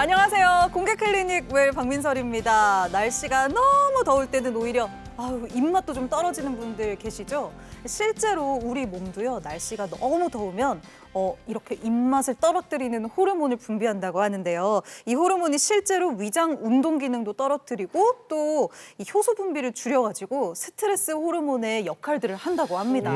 안녕하세요. 공개클리닉 웰 박민설입니다. 날씨가 너무 더울 때는 오히려 입맛도 좀 떨어지는 분들 계시죠? 실제로 우리 몸도요, 날씨가 너무 더우면 이렇게 입맛을 떨어뜨리는 호르몬을 분비한다고 하는데요. 이 호르몬이 실제로 위장 운동 기능도 떨어뜨리고 또 이 효소 분비를 줄여가지고 스트레스 호르몬의 역할들을 한다고 합니다.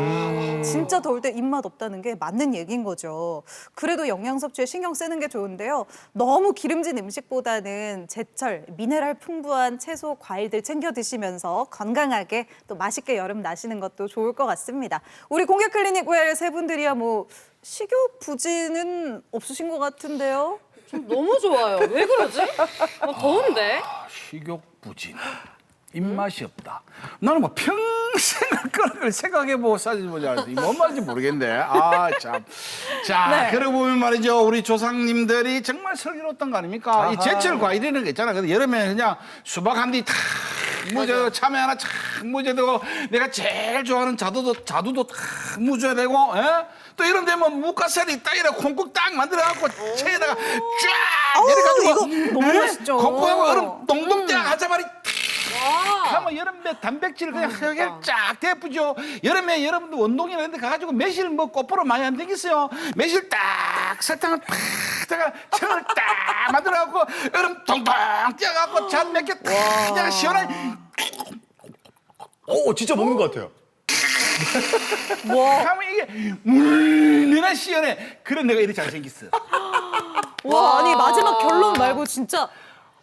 진짜 더울 때 입맛 없다는 게 맞는 얘기인 거죠. 그래도 영양 섭취에 신경 쓰는 게 좋은데요. 너무 기름진 음식보다는 제철, 미네랄 풍부한 채소, 과일들 챙겨 드시면서 건강하게 또 맛있게 여름 나시는 것도 좋을 것 같습니다. 우리 공개클리닉 웰 세 분들이야 뭐 식욕 부진은 없으신 것 같은데요? 너무 좋아요. 왜 그러지? 더운데? 식욕 부진, 입맛이 없다. 나는 뭐 평생 그런 걸 생각해보고 살지보지 않았어. 이거 뭔 말인지 모르겠네. 아, 참. 자, 네. 그러고 보면 말이죠. 우리 조상님들이 정말 슬기로웠던 거 아닙니까? 이 제철 과일이라는 게 있잖아. 근데 여름에 그냥 수박 한 뒤 탁 무져, 참외 하나 탁 무져되고, 내가 제일 좋아하는 자두도 탁 무져야 되고, 예? 또 이런 데면 무가사리 딱 이렇게 콩국 딱 만들어갖고 체에다가 쫙 내려가지고 이거 너무 맛있죠. 콩국하고 얼음 동동 쫙 하자마리 하면 여름에 단백질 그냥 흙에 쫙 대쁘죠. 여름에 여러분들 운동이나 이런 데 가가지고 매실 뭐 꽃보러 많이 안 되겠어요. 매실 딱 설탕을 탁 다가 청을 딱 만들어갖고 얼음 동동 쪄갖고 잔 몇 개 탁 그냥 시원하게 진짜 먹는 것 같아요. 하면 이게 물리나 시원해. 그래 내가 이렇게 잘생겼어. 와, 아니 마지막 결론 말고 진짜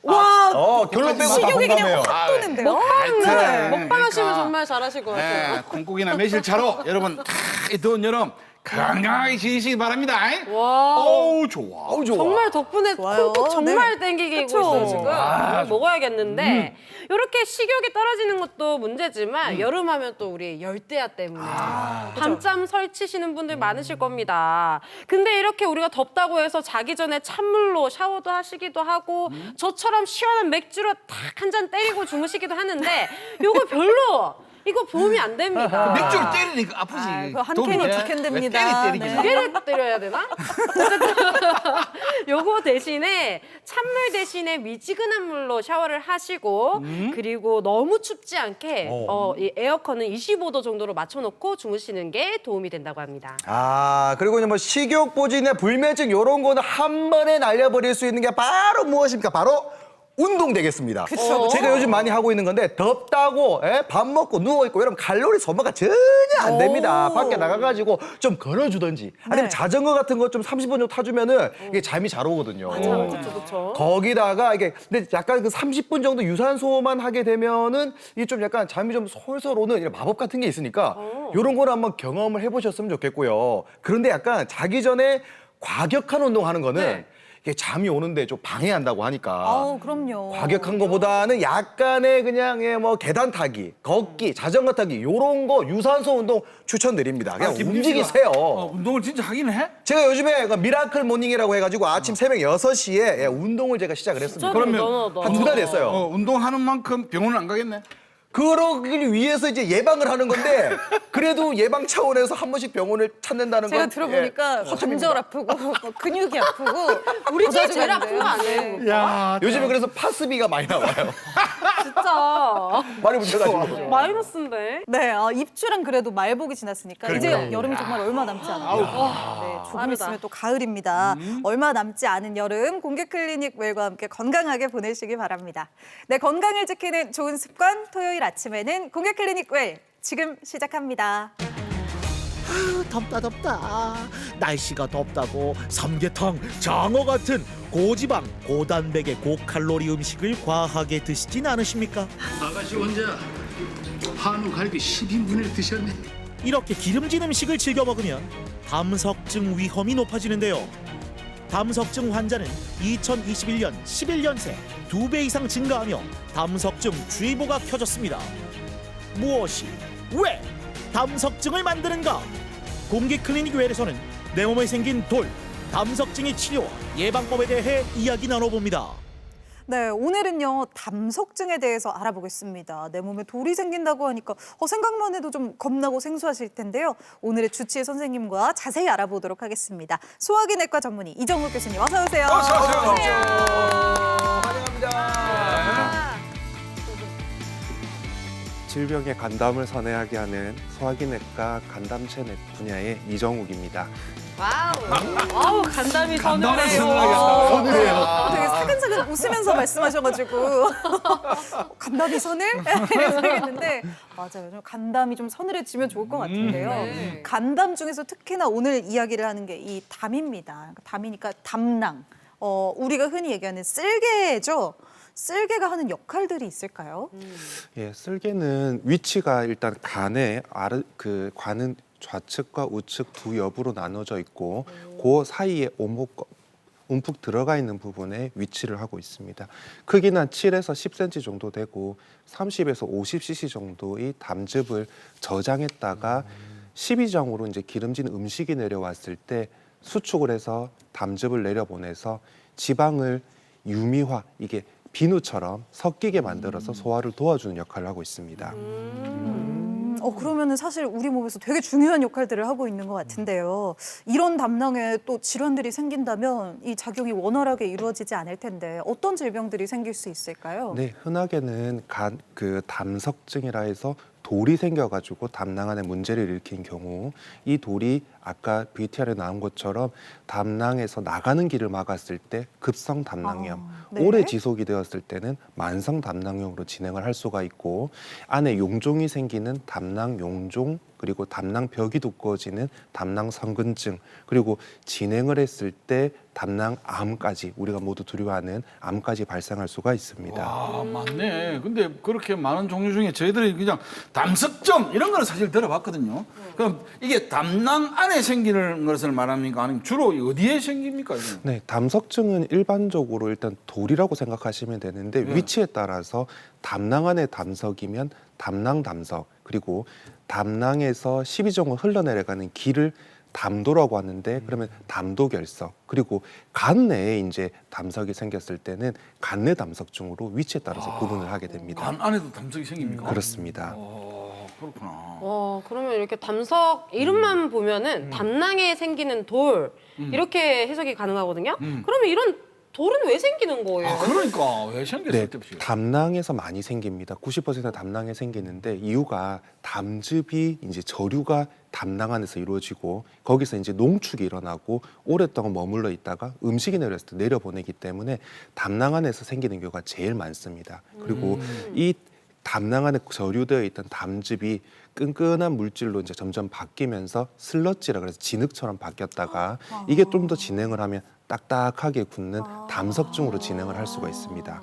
결론 빼고 다 식욕이 그냥 공감해요. 확 도는데요? 하여튼 먹방 하시면 그러니까. 정말 잘하실 것 같아요. 네, 콩국이나 매실차로 여러분 이 더운 여름 건강하게 지내시기 바랍니다. 와. 어우 좋아. 어우, 좋아. 정말 덕분에 좋아요. 콩국 정말 네. 땡기고 그쵸. 있어요 지금. 정말 먹어야겠는데 이렇게 식욕이 떨어지는 것도 문제지만 여름하면 또 우리 열대야 때문에 밤잠 설치시는 분들 많으실 겁니다. 근데 이렇게 우리가 덥다고 해서 자기 전에 찬물로 샤워도 하시기도 하고 저처럼 시원한 맥주로 탁 한 잔 때리고 주무시기도 하는데 요거 별로 이거 도움이 안 됩니다. 맥주를 때리니까 아프지. 한 도움이 캔이 돼? 두 캔 됩니다. 왜 때리기 네. 두 개를 때려야 되나? 어쨌든 요거 대신에 찬물 대신에 미지근한 물로 샤워를 하시고 그리고 너무 춥지 않게 이 에어컨은 25도 정도로 맞춰놓고 주무시는 게 도움이 된다고 합니다. 그리고 이제 뭐 식욕 부진에 불면증 이런 거는 한 번에 날려버릴 수 있는 게 바로 무엇입니까? 바로 운동 되겠습니다. 그쵸. 제가 요즘 많이 하고 있는 건데 덥다고 밥 먹고 누워있고 이러면 칼로리 소모가 전혀 안 됩니다. 밖에 나가가지고 좀 걸어주든지 아니면 네. 자전거 같은 거 좀 30분 정도 타주면은 이게 잠이 잘 오거든요. 그렇죠. 거기다가 이게 근데 약간 그 30분 정도 유산소만 하게 되면은 이게 좀 약간 잠이 좀 솔솔 오는 이런 마법 같은 게 있으니까 이런 거를 한번 경험을 해보셨으면 좋겠고요. 그런데 약간 자기 전에 과격한 운동하는 거는 이게 잠이 오는데 좀 방해한다고 하니까 그럼요. 과격한 거보다는 약간의 그냥 뭐 계단 타기, 걷기, 자전거 타기 이런 거 유산소 운동 추천드립니다. 그냥 움직이세요. 운동을 진짜 하긴 해? 제가 요즘에 그 미라클 모닝이라고 해가지고 아침 새벽 6시에 운동을 제가 시작을 했습니다. 그러면 한 2달 됐어요. 운동하는 만큼 병원은 안 가겠네? 그러기 위해서 이제 예방을 하는 건데 그래도 예방 차원에서 한 번씩 병원을 찾는다는 건 제가 들어보니까 관절 아프고 뭐 근육이 아프고 우리 집에 더 제일 자주 아픈 거 아니에요? 야, 요즘에 그래서 파스비가 많이 나와요. 진짜 많이 붙여가지고. 마이너스인데. 네, 입추랑 그래도 말복이 지났으니까 이제 여름이 정말 얼마 남지 않았네요. 네, 조금 빠르다. 있으면 또 가을입니다. 얼마 남지 않은 여름 공개클리닉 웰과 함께 건강하게 보내시기 바랍니다. 네, 건강을 지키는 좋은 습관 토요일 아침에는 공개클리닉 웰 지금 시작합니다. 덥다. 날씨가 덥다고 삼계탕, 장어 같은 고지방, 고단백의 고칼로리 음식을 과하게 드시진 않으십니까? 아가씨 혼자 한우 갈비 10인분을 드셨네. 이렇게 기름진 음식을 즐겨 먹으면 담석증 위험이 높아지는데요. 담석증 환자는 2021년 11년 새 2배 이상 증가하며 담석증 주의보가 켜졌습니다. 무엇이, 왜 담석증을 만드는가? 공개클리닉 웰에서는 내 몸에 생긴 돌, 담석증의 치료와 예방법에 대해 이야기 나눠봅니다. 네, 오늘은요 담석증에 대해서 알아보겠습니다. 내 몸에 돌이 생긴다고 하니까 생각만 해도 좀 겁나고 생소하실 텐데요. 오늘의 주치의 선생님과 자세히 알아보도록 하겠습니다. 소화기내과 전문의 이정욱 교수님 어서 오세요. 어서 오세요. 환영합니다. 질병의 간담을 선회하게 하는 소화기내과 간담체내 분야의 이정욱입니다. 와우, 간담이 서늘해요. 되게 사근사근 웃으면서 말씀하셔가지고 간담이 서늘? 이래서 하겠는데 맞아요. 좀 간담이 좀 서늘해지면 좋을 것 같은데요. 네. 간담 중에서 특히나 오늘 이야기를 하는 게 이 담입니다. 담이니까 담낭. 우리가 흔히 얘기하는 쓸개죠. 쓸개가 하는 역할들이 있을까요? 예, 쓸개는 위치가 일단 간의 관은 좌측과 우측 두 옆으로 나눠져 있고 그 사이에 움푹 들어가 있는 부분에 위치를 하고 있습니다. 크기는 한 7에서 10cm 정도 되고 30에서 50cc 정도의 담즙을 저장했다가 12정으로 이제 기름진 음식이 내려왔을 때 수축을 해서 담즙을 내려보내서 지방을 유미화, 이게 비누처럼 섞이게 만들어서 소화를 도와주는 역할을 하고 있습니다. 그러면은 사실 우리 몸에서 되게 중요한 역할들을 하고 있는 것 같은데요. 이런 담낭에 또 질환들이 생긴다면 이 작용이 원활하게 이루어지지 않을 텐데 어떤 질병들이 생길 수 있을까요? 네, 흔하게는 담석증이라 해서 돌이 생겨가지고 담낭 안에 문제를 일으킨 경우 이 돌이 아까 VTR에 나온 것처럼 담낭에서 나가는 길을 막았을 때 급성 담낭염, 네. 오래 지속이 되었을 때는 만성 담낭염으로 진행을 할 수가 있고 안에 용종이 생기는 담낭 용종 그리고 담낭벽이 두꺼워지는 담낭 성근증 그리고 진행을 했을 때 담낭암까지 우리가 모두 두려워하는 암까지 발생할 수가 있습니다. 와, 맞네. 근데 그렇게 많은 종류 중에 저희들이 그냥 담석증 이런 거는 사실 들어봤거든요. 그럼 이게 담낭 안에 생기는 것을 말합니까? 아니면 주로 어디에 생깁니까? 이건? 네, 담석증은 일반적으로 일단 돌이라고 생각하시면 되는데 위치에 따라서 담낭 안에 담석이면 담낭-담석 그리고 담낭에서 12정을 흘러내려가는 길을 담도라고 하는데 그러면 담도결석 그리고 간 내에 이제 담석이 생겼을 때는 간내 담석증으로 위치에 따라서 구분을 하게 됩니다. 간 안에도 담석이 생깁니까? 그렇습니다. 그렇구나. 그러면 이렇게 담석 이름만 보면은 담낭에 생기는 돌 이렇게 해석이 가능하거든요. 그러면 이런 돌은 왜 생기는 거예요? 그러니까 왜 생겼을 네, 때 없이? 담낭에서 많이 생깁니다. 90% 담낭에 생기는데 이유가 담즙이 이제 저류가 담낭 안에서 이루어지고 거기서 이제 농축이 일어나고 오랫동안 머물러 있다가 음식이 내렸을 때 내려보내기 때문에 담낭 안에서 생기는 경우가 제일 많습니다. 그리고 이 담낭 안에 저류되어 있던 담즙이 끈끈한 물질로 이제 점점 바뀌면서 슬러지라 그래서 진흙처럼 바뀌었다가 이게 좀 더 진행을 하면 딱딱하게 굳는 담석증으로 진행을 할 수가 있습니다.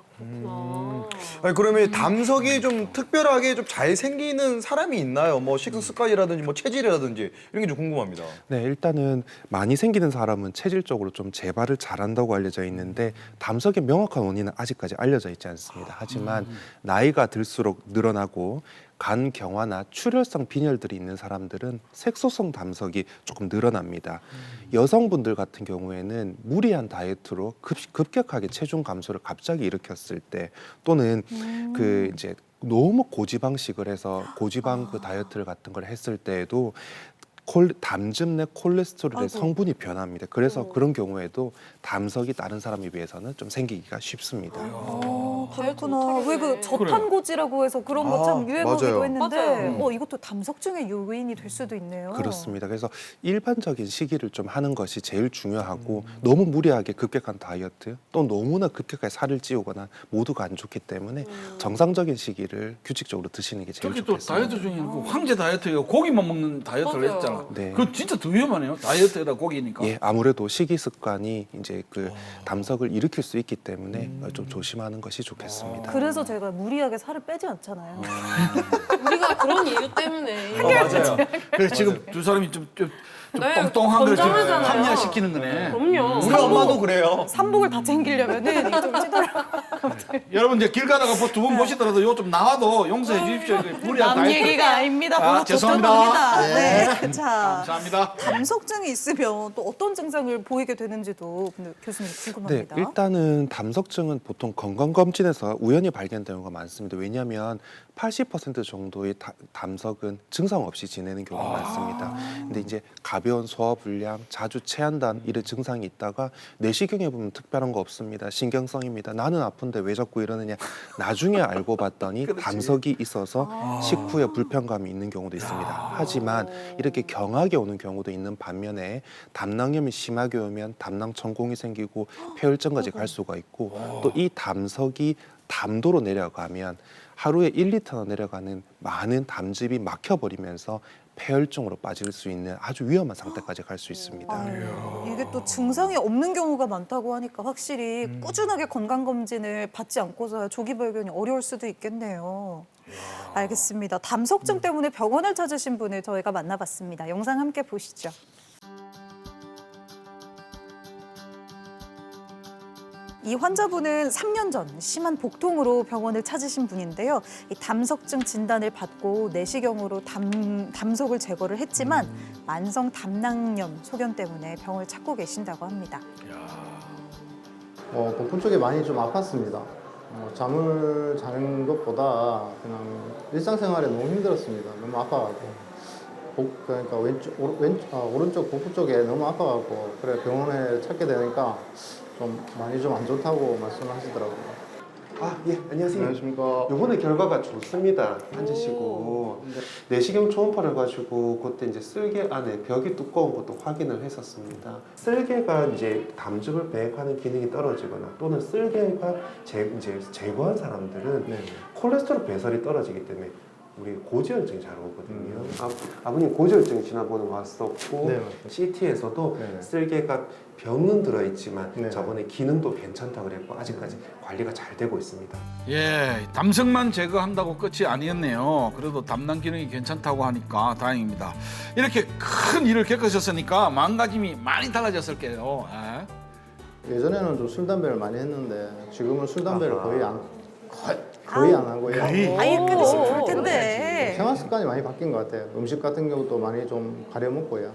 아니, 그러면 담석이 좀 특별하게 좀 잘 생기는 사람이 있나요? 뭐 식습 습관이라든지 뭐 체질이라든지 이런 게 좀 궁금합니다. 네, 일단은 많이 생기는 사람은 체질적으로 좀 재발을 잘한다고 알려져 있는데 담석의 명확한 원인은 아직까지 알려져 있지 않습니다. 하지만 나이가 들수록 늘어나고 간 경화나 출혈성 빈혈들이 있는 사람들은 색소성 담석이 조금 늘어납니다. 여성분들 같은 경우에는 무리한 다이어트로 급격하게 체중 감소를 갑자기 일으켰을 때 또는 그 이제 너무 고지방식을 해서 고지방 그 다이어트를 같은 걸 했을 때에도 담즙 내 콜레스테롤의 성분이 변합니다. 그래서 그런 경우에도 담석이 다른 사람에 비해서는 좀 생기기가 쉽습니다. 그렇구나. 왜 그 저탄고지라고 해서 그런 거 참 유행어기도 맞아요. 했는데 맞아요. 이것도 담석증의 요인이 될 수도 있네요. 그렇습니다. 그래서 일반적인 식이를 좀 하는 것이 제일 중요하고 너무 무리하게 급격한 다이어트 또 너무나 급격하게 살을 찌우거나 모두가 안 좋기 때문에 정상적인 식이를 규칙적으로 드시는 게 제일 특히 또 좋겠습니다. 다이어트 중에 그 황제 다이어트가 고기만 먹는 다이어트를 맞아요. 했잖아. 네. 그거 진짜 더 위험하네요. 다이어트에다 고기니까. 예, 아무래도 식이 습관이 이제 그 담석을 일으킬 수 있기 때문에 좀 조심하는 것이 좋겠습니다. 그래서 제가 무리하게 살을 빼지 않잖아요. 우리가 그런 이유 때문에 맞아요. 그래서 지금 두 사람이 좀 네, 똥똥한 걸 지금 건강하잖아요. 합리화시키는 거네. 그럼요. 우리 엄마도 그래요. 삼복을 다 챙기려면은 이게 좀 찌더라고요. 여러분 이제 길 가다가 두 분 보시더라도 요 좀 나와도 용서해 주십시오. 무리한 남 얘기가 아닙니다. 죄송합니다. 네. 자, 감사합니다. 담석증이 있으면 또 어떤 증상을 보이게 되는지도 근데 교수님 네, 궁금합니다. 일단은 담석증은 보통 건강검진에서 우연히 발견되는 경우가 많습니다. 왜냐하면 80% 정도의 담석은 증상 없이 지내는 경우가 많습니다. 근데 이제 가벼운 소화불량, 자주 체한다는 이런 증상이 있다가 내시경에 보면 특별한 거 없습니다. 신경성입니다. 나는 아픈데 왜 자꾸 이러느냐. 나중에 알고 봤더니 담석이 있어서 식후에 불편감이 있는 경우도 있습니다. 하지만 이렇게 경하게 오는 경우도 있는 반면에 담낭염이 심하게 오면 담낭 천공이 생기고 폐혈증까지 갈 수가 있고 또 이 담석이 담도로 내려가면 하루에 1리터나 내려가는 많은 담즙이 막혀버리면서 폐혈증으로 빠질 수 있는 아주 위험한 상태까지 갈 수 있습니다. 아유, 이게 또 증상이 없는 경우가 많다고 하니까 확실히 꾸준하게 건강검진을 받지 않고서 조기 발견이 어려울 수도 있겠네요. 알겠습니다. 담석증 때문에 병원을 찾으신 분을 저희가 만나봤습니다. 영상 함께 보시죠. 이 환자분은 3년 전 심한 복통으로 병원을 찾으신 분인데요. 이 담석증 진단을 받고 내시경으로 담석을 제거를 했지만 만성 담낭염 소견 때문에 병을 찾고 계신다고 합니다. 복부 쪽에 많이 좀 아팠습니다. 잠을 자는 것보다 그냥 일상생활에 너무 힘들었습니다. 너무 아파가지고. 그러니까 오른쪽 복부 쪽에 너무 아파가지고 그래 병원에 찾게 되니까 좀 많이 좀 안 좋다고 말씀을 하시더라고요. 아, 예, 안녕하세요. 안녕하십니까. 요번에 결과가 좋습니다. 앉으시고 내시경 초음파를 가지고 그때 이제 쓸개 안에 벽이 두꺼운 것도 확인을 했었습니다. 쓸개가 이제 담즙을 배액하는 기능이 떨어지거나 또는 쓸개가 이제 제거한 사람들은 콜레스테롤 배설이 떨어지기 때문에 우리 고지혈증이 잘 오거든요. 아버님 고지혈증 지난번에 왔었고 네, 맞습니다. CT에서도 네. 쓸개가 병은 들어있지만 네. 저번에 기능도 괜찮다고 그랬고 아직까지 관리가 잘 되고 있습니다. 예, 담석만 제거한다고 끝이 아니었네요. 그래도 담낭 기능이 괜찮다고 하니까 다행입니다. 이렇게 큰 일을 겪으셨으니까 마음가짐이 많이 달라졌을 거예요. 예. 예전에는 좀 술, 담배를 많이 했는데 지금은 술, 담배를 아하. 거의 안 하고요. 아예 끊으시면 좋을 텐데. 생활 습관이 많이 바뀐 것 같아요. 음식 같은 경우도 많이 좀 가려 먹고요.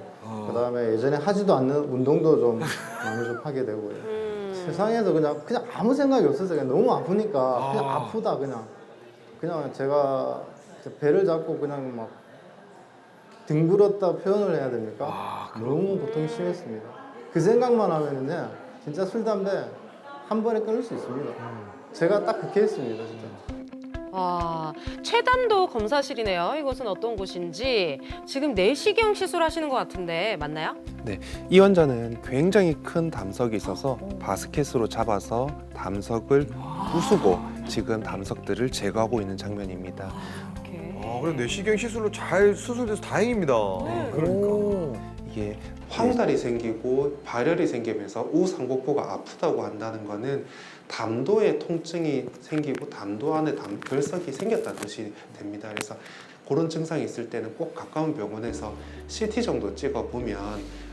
그다음에 예전에 하지도 않는 운동도 좀 많이 좀 하게 되고요. 세상에서 그냥 아무 생각이 없었어요. 그냥 너무 아프니까 그냥 아프다 그냥 제가 배를 잡고 그냥 막 뒹굴었다 표현을 해야 됩니까? 너무 고통이 심했습니다. 그 생각만 하면은 진짜 술, 담배 한 번에 끊을 수 있습니다. 제가 딱 그렇게 했습니다, 진짜. 와, 최담도 검사실이네요. 이곳은 어떤 곳인지. 지금 내시경 시술하시는 것 같은데 맞나요? 네, 이 환자는 굉장히 큰 담석이 있어서 바스켓으로 잡아서 담석을 부수고 지금 담석들을 제거하고 있는 장면입니다. 이렇게. 그래 내시경 시술로 잘 수술돼서 다행입니다. 이게 황달이 생기고 발열이 생기면서 우상복부가 아프다고 한다는 거는 담도에 통증이 생기고 담도 안에 결석이 생겼다는 뜻이 됩니다. 그래서 그런 증상이 있을 때는 꼭 가까운 병원에서 CT 정도 찍어보면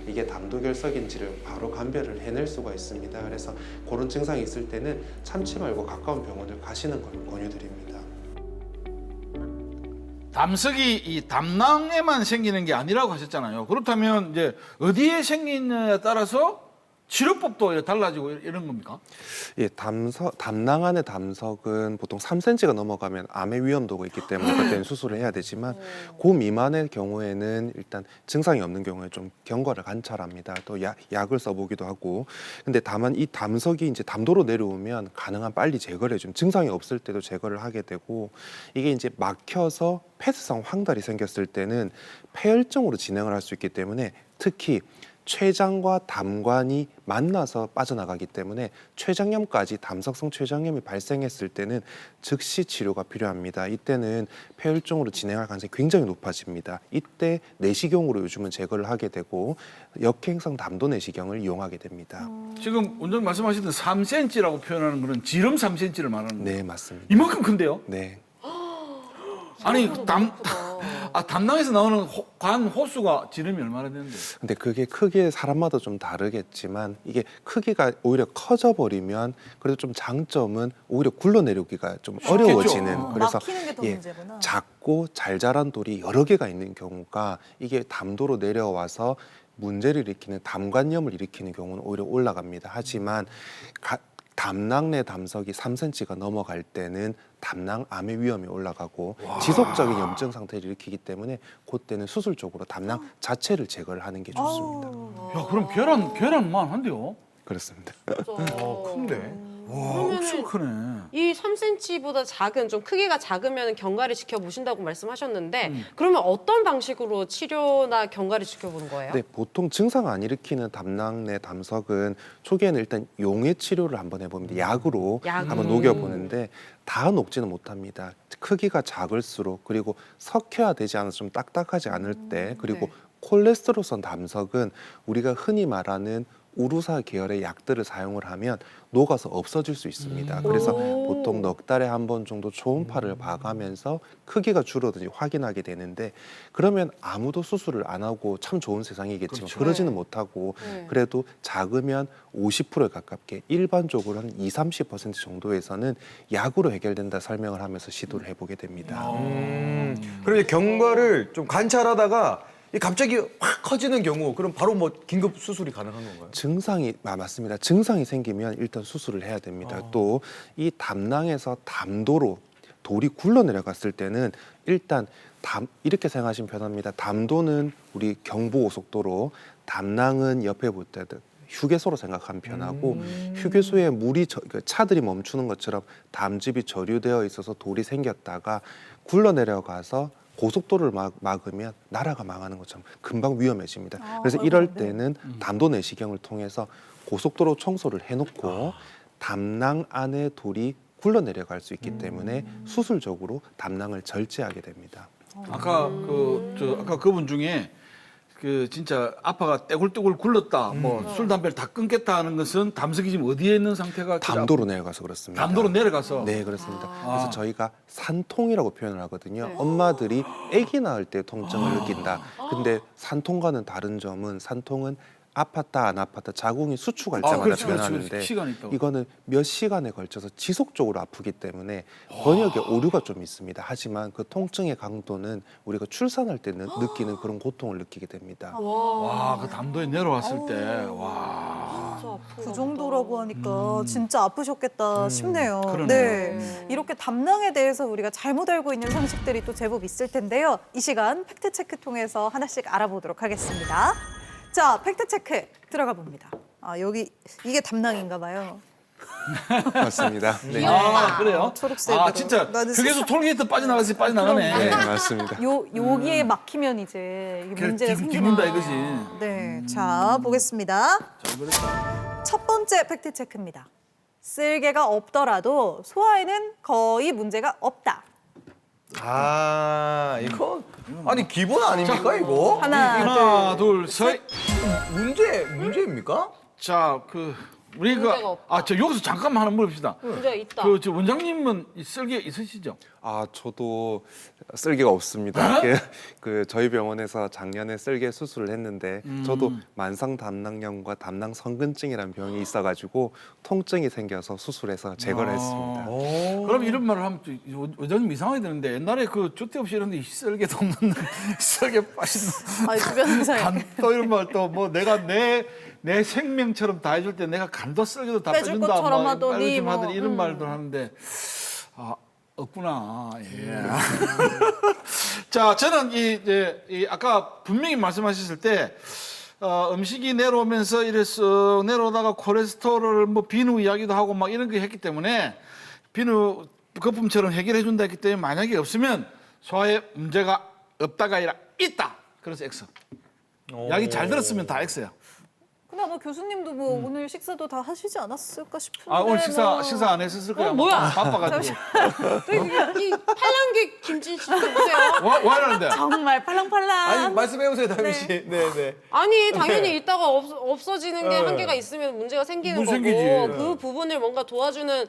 이게 담도 결석인지를 바로 감별을 해낼 수가 있습니다. 그래서 그런 증상이 있을 때는 참지 말고 가까운 병원을 가시는 걸 권유드립니다. 담석이 이 담낭에만 생기는 게 아니라고 하셨잖아요. 그렇다면 이제 어디에 생기느냐에 따라서 치료법도 달라지고 이런 겁니까? 예, 담낭 안의 담석은 보통 3cm가 넘어가면 암의 위험도가 있기 때문에 그때는 수술을 해야 되지만 그 미만의 경우에는 일단 증상이 없는 경우에 좀 경과를 관찰합니다. 또 약을 써보기도 하고. 근데 다만 이 담석이 이제 담도로 내려오면 가능한 빨리 제거를 해주면 증상이 없을 때도 제거를 하게 되고 이게 이제 막혀서 폐쇄성 황달이 생겼을 때는 폐혈증으로 진행을 할 수 있기 때문에 특히 췌장과 담관이 만나서 빠져나가기 때문에 췌장염까지 담석성 췌장염이 발생했을 때는 즉시 치료가 필요합니다. 이때는 폐혈증으로 진행할 가능성이 굉장히 높아집니다. 이때 내시경으로 요즘은 제거를 하게 되고 역행성 담도 내시경을 이용하게 됩니다. 지금 원장님 말씀하시던 3cm라고 표현하는 거는 지름 3cm를 말하는 거예요. 네, 맞습니다. 이만큼 큰데요? 네. 아니 담낭에서 나오는 관 호수가 지름이 얼마나 되는데? 근데 그게 크기에 사람마다 좀 다르겠지만 이게 크기가 오히려 커져 버리면 그래도 좀 장점은 오히려 굴러내리기가 좀 어려워지는. 그래서 막히는 게 더 문제구나. 작고 잘 자란 돌이 여러 개가 있는 경우가 이게 담도로 내려와서 문제를 일으키는 담관염을 일으키는 경우는 오히려 올라갑니다. 하지만 담낭 내 담석이 3cm가 넘어갈 때는 담낭암의 위험이 올라가고 지속적인 염증 상태를 일으키기 때문에 그때는 수술적으로 담낭 자체를 제거를 하는 게 좋습니다. 야, 그럼 계란만 한데요? 그렇습니다. 큰데. 와, 엄청 크네. 이 3cm보다 작은 좀 크기가 작으면 경과를 지켜보신다고 말씀하셨는데 그러면 어떤 방식으로 치료나 경과를 지켜보는 거예요? 네, 보통 증상 안 일으키는 담낭 내 담석은 초기에는 일단 용해 치료를 한번 해봅니다. 약으로 한번 녹여보는데 다 녹지는 못합니다. 크기가 작을수록 그리고 석회화 되지 않아서 좀 딱딱하지 않을 때 그리고 콜레스테롤성 담석은 우리가 흔히 말하는 우루사 계열의 약들을 사용을 하면 녹아서 없어질 수 있습니다. 그래서 보통 넉 달에 한 번 정도 초음파를 봐가면서 크기가 줄어든지 확인하게 되는데 그러면 아무도 수술을 안 하고 참 좋은 세상이겠지만 그러지는 못하고 그래도 작으면 50%에 가깝게 일반적으로 한 20-30% 정도에서는 약으로 해결된다 설명을 하면서 시도를 해보게 됩니다. 그리고 이제 경과를 좀 관찰하다가 이 갑자기 확 커지는 경우 그럼 바로 뭐 긴급 수술이 가능한 건가요? 증상이 맞습니다. 증상이 생기면 일단 수술을 해야 됩니다. 또 이 담낭에서 담도로 돌이 굴러 내려갔을 때는 일단 이렇게 생각하시면 편합니다. 담도는 우리 경부고속도로, 담낭은 옆에 볼 때 휴게소로 생각하면 편하고 휴게소에 물이 차들이 멈추는 것처럼 담즙이 저류되어 있어서 돌이 생겼다가 굴러 내려가서 고속도로를 막으면 나라가 망하는 것처럼 금방 위험해집니다. 그래서 이럴 때는 담도 내시경을 통해서 고속도로 청소를 해놓고 담낭 안에 돌이 굴러 내려갈 수 있기 때문에 수술적으로 담낭을 절제하게 됩니다. 아까 아까 그분 중에 진짜 아파가 떼굴떼굴 굴렀다, 뭐 술 담배를 다 끊겠다 하는 것은 담석이 지금 어디에 있는 상태가 담도로 내려가서 그렇습니다. 담도로 내려가서. 네, 그렇습니다. 그래서 저희가 산통이라고 표현을 하거든요. 엄마들이 아기 낳을 때 통증을 느낀다. 근데 산통과는 다른 점은 산통은 아팠다 안 아팠다 자궁이 수축할 때마다 그렇지, 변하는데 그렇지. 시간이 있다고. 이거는 몇 시간에 걸쳐서 지속적으로 아프기 때문에 번역에 오류가 좀 있습니다. 하지만 그 통증의 강도는 우리가 출산할 때 느끼는 그런 고통을 느끼게 됩니다. 와, 그 담도에 내려왔을 때, 와. 그 정도라고 하니까 진짜 아프셨겠다 싶네요. 그러네요. 네, 이렇게 담낭에 대해서 우리가 잘못 알고 있는 상식들이 또 제법 있을 텐데요. 이 시간 팩트체크 통해서 하나씩 알아보도록 하겠습니다. 자, 팩트체크 들어가 봅니다. 여기 이게 담낭인가 봐요. 맞습니다. 네, 아, 그래요? 초록색으로. 진짜 나는 휴게소 톨게이트 빠져나가네. 네, 맞습니다. 여기에 막히면 이제 이게 문제가 뒤집는다 생기는 이거지. 네, 자 보겠습니다. 그렇다. 첫 번째 팩트 체크입니다. 쓸개가 없더라도 소화에는 거의 문제가 없다. 이거 아니 기본 아닙니까 이거? 하나, 둘, 셋. 문제입니까? 자, 문제가 없다. 저 여기서 잠깐만 하나 물어봅시다. 문제가 있다. 저 원장님은 이 쓸개 있으시죠? 저도 쓸개가 없습니다. 저희 병원에서 작년에 쓸개 수술을 했는데 저도 만성 담낭염과 담낭 성근증이라는 병이 있어가지고 통증이 생겨서 수술해서 제거를 했습니다. 그럼 이런 말을 하면 원장님 이상하게 되는데 옛날에 주택 없이 이런데 쓸개도 없는 쓸개 빠지는 주변 의사에. 간또 이런 말 또 뭐 내가 내 생명처럼 다 해줄 때 내가 간도 쓸개도 다 빼줄 빼준다 것처럼 뭐 하더니 좀 뭐, 하더니 이런 말도 하는데 없구나. 예. 자, 저는 이 아까 분명히 말씀하셨을 때 음식이 내려오면서 이래서 내려오다가 콜레스테롤 뭐 비누 이야기도 하고 막 이런 거 했기 때문에 비누 거품처럼 해결해 준다 했기 때문에 만약에 없으면 소화에 문제가 없다가 아니라 있다. 그래서 X. 약이 잘 들었으면 다 X야. 근데 아마 교수님도 뭐 오늘 식사도 다 하시지 않았을까 싶은데. 오늘 식사 안 했었을 거야. 뭐야? 바빠가지고. 이 팔랑귀 김진 씨 누구세요? 와 이러는데. 정말 팔랑팔랑. 아니 말씀해보세요 다미 씨. 네. 아니 당연히 있다가 없어지는 게 한계가 있으면 문제가 생기는 문제 거고 생기지. 그 부분을 뭔가 도와주는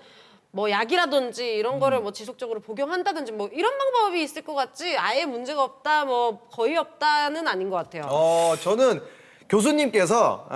뭐 약이라든지 이런 거를 뭐 지속적으로 복용한다든지 뭐 이런 방법이 있을 것 같지 아예 문제가 없다 뭐 거의 없다는 아닌 것 같아요. 저는 교수님께서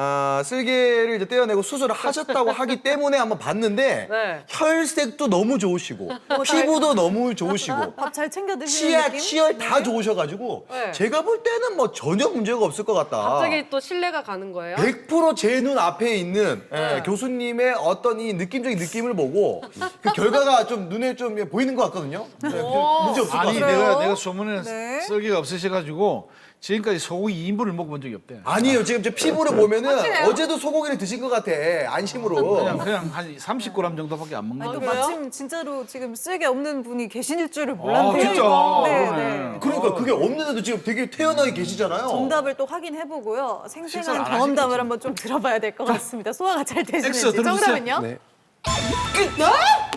쓸개를 이제 떼어내고 수술을 하셨다고 하기 때문에 한번 봤는데 네. 혈색도 너무 좋으시고 피부도 너무 좋으시고 밥 잘 챙겨 드시는 치약, 느낌? 치열 다 좋으셔가지고 네. 제가 볼 때는 뭐 전혀 문제가 없을 것 같다. 갑자기 또 신뢰가 가는 거예요? 100% 제 눈 앞에 있는 네. 교수님의 어떤 이 느낌적인 느낌을 보고 그 결과가 좀 눈에 좀 보이는 것 같거든요. 네, 문제 없을 것 아니 같아요. 내가 소문에 네. 썰기가 없으셔가지고 지금까지 소고기 2인분을 먹어본 적이 없대. 아니에요. 지금 제 피부를 보면은 확실해요? 어제도 소고기를 드신 것 같아. 안심으로. 그냥 한 30g 정도밖에 안 먹는 아니, 또 거야. 그래요? 마침 진짜로 지금 쓸개 없는 분이 계실 줄을 몰랐네요. 진짜? 네, 그러네. 네. 그러니까 그게 없는데도 지금 되게 태연하게 계시잖아요. 정답을 또 확인해보고요. 식사를 생생한 안 경험담을 하시겠지. 한번 좀 들어봐야 될 것 같습니다. 소화가 잘 X 되시는지. 들어주세요. 정답은요? 네.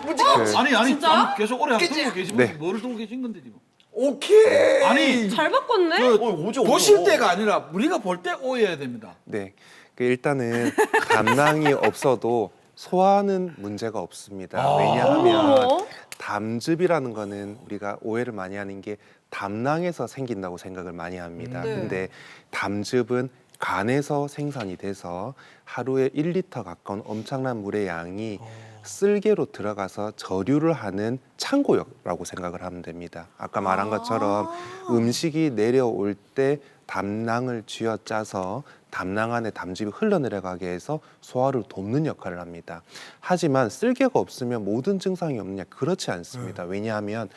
문제가 아니 진짜? 아니, 계속 오래 들고 계신 네. 건데 뭐를 들고 계신 건데 지금? 오케이. 아니 잘 바꿨네? 오죠, 보실 오죠. 때가 아니라 우리가 볼 때 오해해야 됩니다. 네. 일단은 담낭이 없어도 소화는 문제가 없습니다. 왜냐하면 어머. 담즙이라는 거는 우리가 오해를 많이 하는 게 담낭에서 생긴다고 생각을 많이 합니다. 네. 근데 담즙은 간에서 생산이 돼서 하루에 1리터 가까운 엄청난 물의 양이 쓸개로 들어가서 저류를 하는 창고역이라고 생각을 하면 됩니다. 아까 말한 것처럼 음식이 내려올 때 담낭을 쥐어짜서 담낭 안에 담즙이 흘러내려가게 해서 소화를 돕는 역할을 합니다. 하지만 쓸개가 없으면 모든 증상이 없느냐? 그렇지 않습니다. 왜냐하면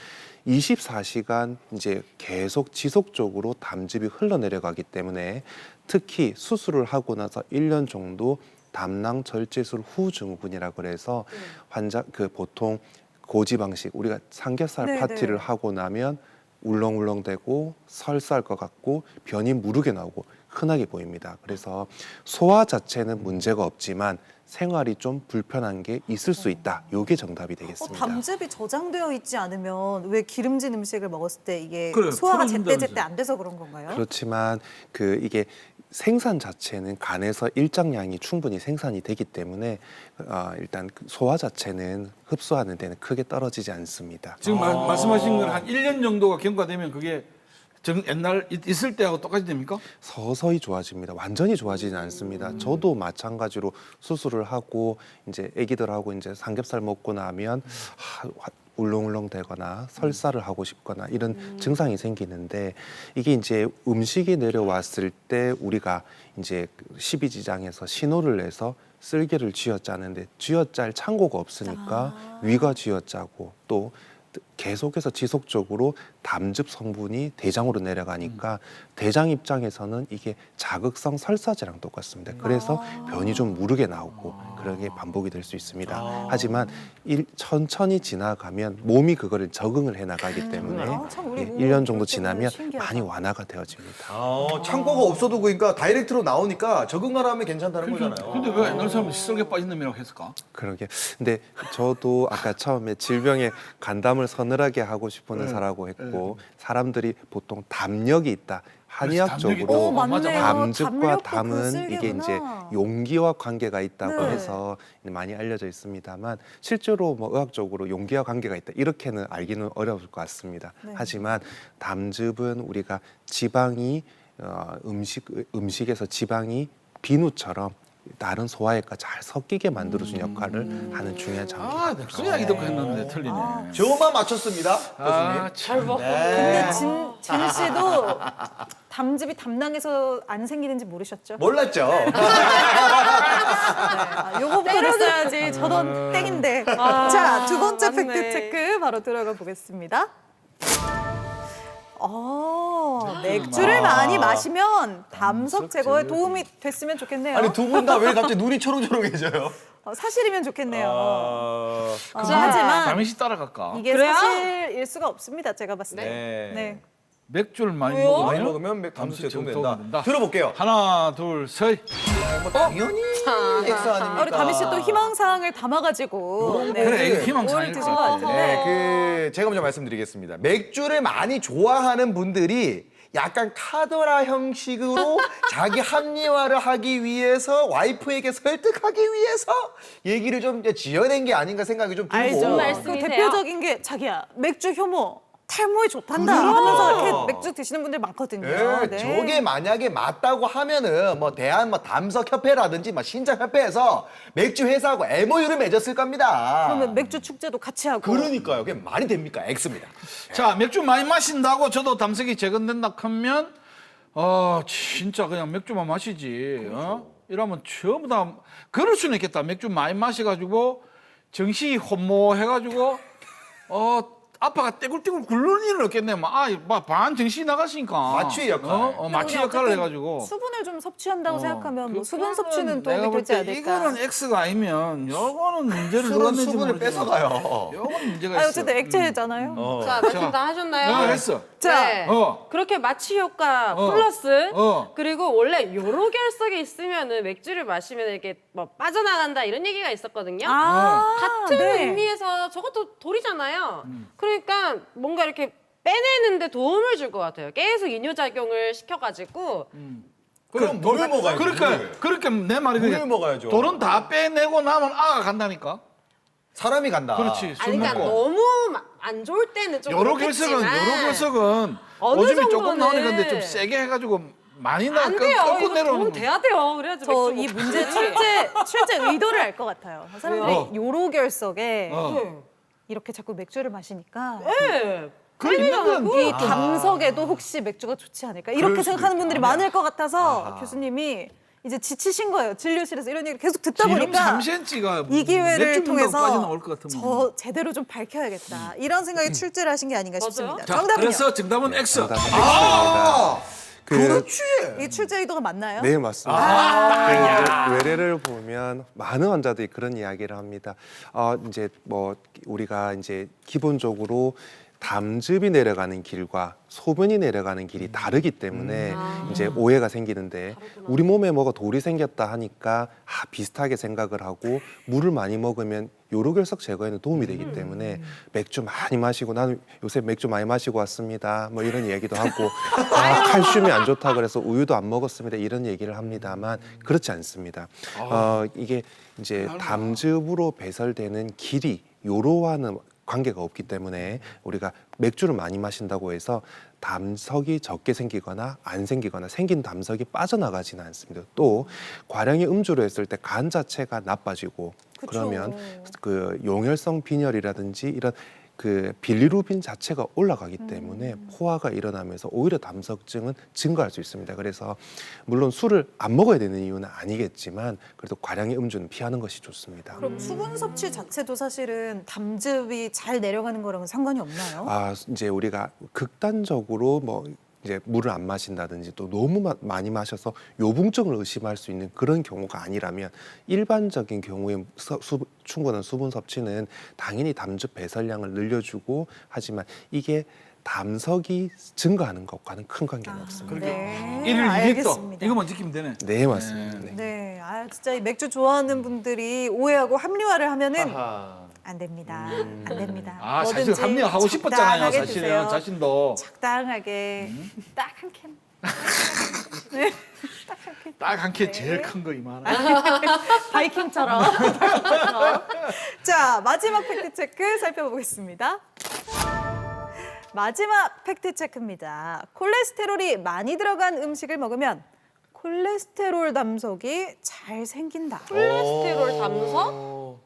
24시간 이제 계속 지속적으로 담즙이 흘러내려가기 때문에 특히 수술을 하고 나서 1년 정도 담낭 절제술 후 증후군이라고 그래서 환자 보통 고지방식 우리가 삼겹살 네, 파티를 네. 하고 나면 울렁울렁대고 설사할 것 같고 변이 무르게 나오고 흔하게 보입니다. 그래서 소화 자체는 문제가 없지만 생활이 좀 불편한 게 있을 수 있다. 요게 정답이 되겠습니다. 담즙이 저장되어 있지 않으면 왜 기름진 음식을 먹었을 때 이게 그래, 소화가 풀어진다면서요. 제때 안 돼서 그런 건가요? 그렇지만 이게 생산 자체는 간에서 일정량이 충분히 생산이 되기 때문에 일단 소화 자체는 흡수하는 데는 크게 떨어지지 않습니다. 지금 말씀하신 건 한 1년 정도가 경과되면 그게 옛날 있을 때하고 똑같이 됩니까? 서서히 좋아집니다. 완전히 좋아지진 않습니다. 저도 마찬가지로 수술을 하고 이제 아기들하고 이제 삼겹살 먹고 나면 울렁울렁 되거나 설사를 하고 싶거나 이런 증상이 생기는데 이게 이제 음식이 내려왔을 때 우리가 이제 십이지장에서 신호를 내서 쓸개를 쥐어짜는데 쥐어짤 창고가 없으니까 위가 쥐어짜고 또 계속해서 지속적으로 담즙 성분이 대장으로 내려가니까 대장 입장에서는 이게 자극성 설사제랑 똑같습니다. 그래서 변이 좀 무르게 나오고 그러게 반복이 될 수 있습니다. 하지만 천천히 지나가면 몸이 그거를 적응을 해나가기 때문에 참 우리 몸은 1년 정도 그럴 때는 지나면 신기하다. 많이 완화가 되어집니다. 창고가 없어도 그러니까 다이렉트로 나오니까 적응만 하면 괜찮다는 거잖아요. 근데 왜 옛날 사람은 썰개 빠진 놈이라고 했을까? 그러게. 근데 저도 아까 처음에 질병에 간담을 서늘하게 하고 싶은 사라고 했고 사람들이 보통 담력이 있다. 한의학적으로 맞네요. 담즙과 담력도 담은 그 이게 쓸개구나. 이제 용기와 관계가 있다고 네. 해서 많이 알려져 있습니다만 실제로 뭐 의학적으로 용기와 관계가 있다 이렇게는 알기는 어려울 것 같습니다. 네. 하지만 담즙은 우리가 지방이 음식에서 지방이 비누처럼 다른 소화액과 잘 섞이게 만들어주는 역할을 하는 중요한 장점. 그 이야기 듣고 했는데 틀리네. 저만 맞췄습니다, 교수님. 잘 바꿨네. 근데 진 씨도 담즙이 담낭에서 안 생기는지 모르셨죠? 몰랐죠. 요거부터 했어야지. 저던 땡인데. 자, 두 번째 맞네. 팩트 체크 바로 들어가 보겠습니다. 맥주를 많이 마시면 담석 제거에 도움이 됐으면 좋겠네요. 아니 두 분 다 왜 갑자기 눈이 초롱초롱해져요? 사실이면 좋겠네요. 자, 하지만 담임 씨 따라갈까? 이게 그래요? 사실일 수가 없습니다. 제가 봤을 때. 네. 네. 맥주를 많이 왜요? 먹으면 많이 먹으면 담수에 도움 된다. 된다. 들어볼게요. 하나, 둘, 셋. 뭐 당연히 X 아닙니까? 우리 다미 씨 또 희망사항을 담아가지고 네. 그래, 이거 올 희망사항일 드신 것 것 같아. 같은데. 제가 먼저 말씀드리겠습니다. 맥주를 많이 좋아하는 분들이 약간 카더라 형식으로 자기 합리화를 하기 위해서 와이프에게 설득하기 위해서 얘기를 좀 이제 지어낸 게 아닌가 생각이 좀 들고. 알죠. 말씀이세요? 그 대표적인 게 자기야 맥주 효모 탈모에 좋단다 하면서 이렇게 맥주 드시는 분들 많거든요. 예, 네. 저게 만약에 맞다고 하면은 뭐 대한 뭐 담석협회라든지 뭐 신장협회에서 맥주 회사하고 MOU를 맺었을 겁니다. 그러면 맥주 축제도 같이 하고. 그러니까요. 그게 말이 됩니까? X입니다. 자, 맥주 많이 마신다고 저도 담석이 재건된다 하면 진짜 그냥 맥주만 마시지. 이러면 전부 다 그럴 수는 있겠다. 맥주 많이 마셔가지고 정신이 혼모해가지고 아빠가 떼굴떼굴 굴르는 일은 없겠네. 반 정신이 나갔으니까. 마취의 역할. 마취 우리 역할을 어쨌든 해가지고. 수분을 좀 섭취한다고 생각하면 뭐 수분 그거는 섭취는 내가 도움이 볼 되지 때 않을까. 이거는 X가 아니면 요거는 문제를 누가 술은 냈는지 수분을 모르지만 뺏어가요. 요거는 문제가 아 있어. 어쨌든 액체잖아요. 자, 말씀 다 하셨나요? 했어. 자, 네. 그렇게 마취 효과 플러스 어. 그리고 원래 요로 결석이 있으면은 맥주를 마시면 이렇게 뭐 빠져나간다 이런 얘기가 있었거든요. 같은 네. 의미에서 저것도 돌이잖아요. 그러니까 뭔가 이렇게 빼내는데 도움을 줄 것 같아요. 계속 이뇨작용을 시켜가지고 그럼 물을 먹어야죠. 그렇게 내 말이 물을 그게 먹어야죠. 돌은 다 빼내고 나면 아가 간다니까. 사람이 간다. 그렇지. 술 아니 그러니까 먹고. 너무 안 좋을 때는 좀 요로 그렇겠지만 결석은 어느 오줌이 조금 정도는 나오니까 근데 좀 세게 해가지고 많이 나 안 돼요. 꺾고 이거 내려오는 도움 거. 돼야 돼요. 그래야지 저 맥주 이 먹고. 문제 출제 의도를 알 것 같아요. 사람들이 요로 결석에 이렇게 자꾸 맥주를 마시니까 네. 그 있는 건 이 담석에도 혹시 맥주가 좋지 않을까 이렇게 생각하는 분들이 많을 것 같아서 교수님이 이제 지치신 거예요. 진료실에서 이런 얘기를 계속 듣다 지름 보니까 3cm가 이 기회를 통해서 빠져나올 것 같으면. 저 제대로 좀 밝혀야겠다 이런 생각에 출제를 하신 게 아닌가 싶습니다. 자, 정답은요? 그래서 정답은 X. 정답은 X입니다. 그렇지. 이 출제 의도가 맞나요? 네, 맞습니다. 그 외래를 보면 많은 환자들이 그런 이야기를 합니다. 이제 뭐 우리가 이제 기본적으로 담즙이 내려가는 길과 소변이 내려가는 길이 다르기 때문에 이제 오해가 생기는데 우리 몸에 뭐가 돌이 생겼다 하니까 비슷하게 생각을 하고 물을 많이 먹으면 요로결석 제거에는 도움이 되기 때문에 맥주 많이 마시고 나는 요새 맥주 많이 마시고 왔습니다. 뭐 이런 얘기도 하고 칼슘이 안 좋다 그래서 우유도 안 먹었습니다. 이런 얘기를 합니다만 그렇지 않습니다. 이게 이제 담즙으로 배설되는 길이 요로와는 관계가 없기 때문에 우리가 맥주를 많이 마신다고 해서 담석이 적게 생기거나 안 생기거나 생긴 담석이 빠져나가지는 않습니다. 또 과량의 음주로 했을 때 간 자체가 나빠지고 그러면 그 용혈성 빈혈이라든지 이런 그 빌리루빈 자체가 올라가기 때문에 포화가 일어나면서 오히려 담석증은 증가할 수 있습니다. 그래서 물론 술을 안 먹어야 되는 이유는 아니겠지만 그래도 과량의 음주는 피하는 것이 좋습니다. 그럼 수분 섭취 자체도 사실은 담즙이 잘 내려가는 거랑은 상관이 없나요? 이제 우리가 극단적으로 뭐 이제 물을 안 마신다든지 또 너무 많이 마셔서 요붕증을 의심할 수 있는 그런 경우가 아니라면 일반적인 경우에 충분한 수분 섭취는 당연히 담즙 배설량을 늘려주고 하지만 이게 담석이 증가하는 것과는 큰 관계는 없습니다. 네, 일을 이겼다. 알겠습니다. 이거만 지키면 되네. 네, 맞습니다. 네. 네, 진짜 이 맥주 좋아하는 분들이 오해하고 합리화를 하면은 아하. 안 됩니다. 안 됩니다. 사실 뭐든지 합리화하고 싶었잖아요. 적당하게 사실은 드세요. 자신도 적당하게 딱 한 캔. 딱 한 캔 제일 큰 거 이만. 바이킹처럼. 자, 마지막 팩트 체크 살펴보겠습니다. 마지막 팩트 체크입니다. 콜레스테롤이 많이 들어간 음식을 먹으면 콜레스테롤 담석이 잘 생긴다. 콜레스테롤 담석?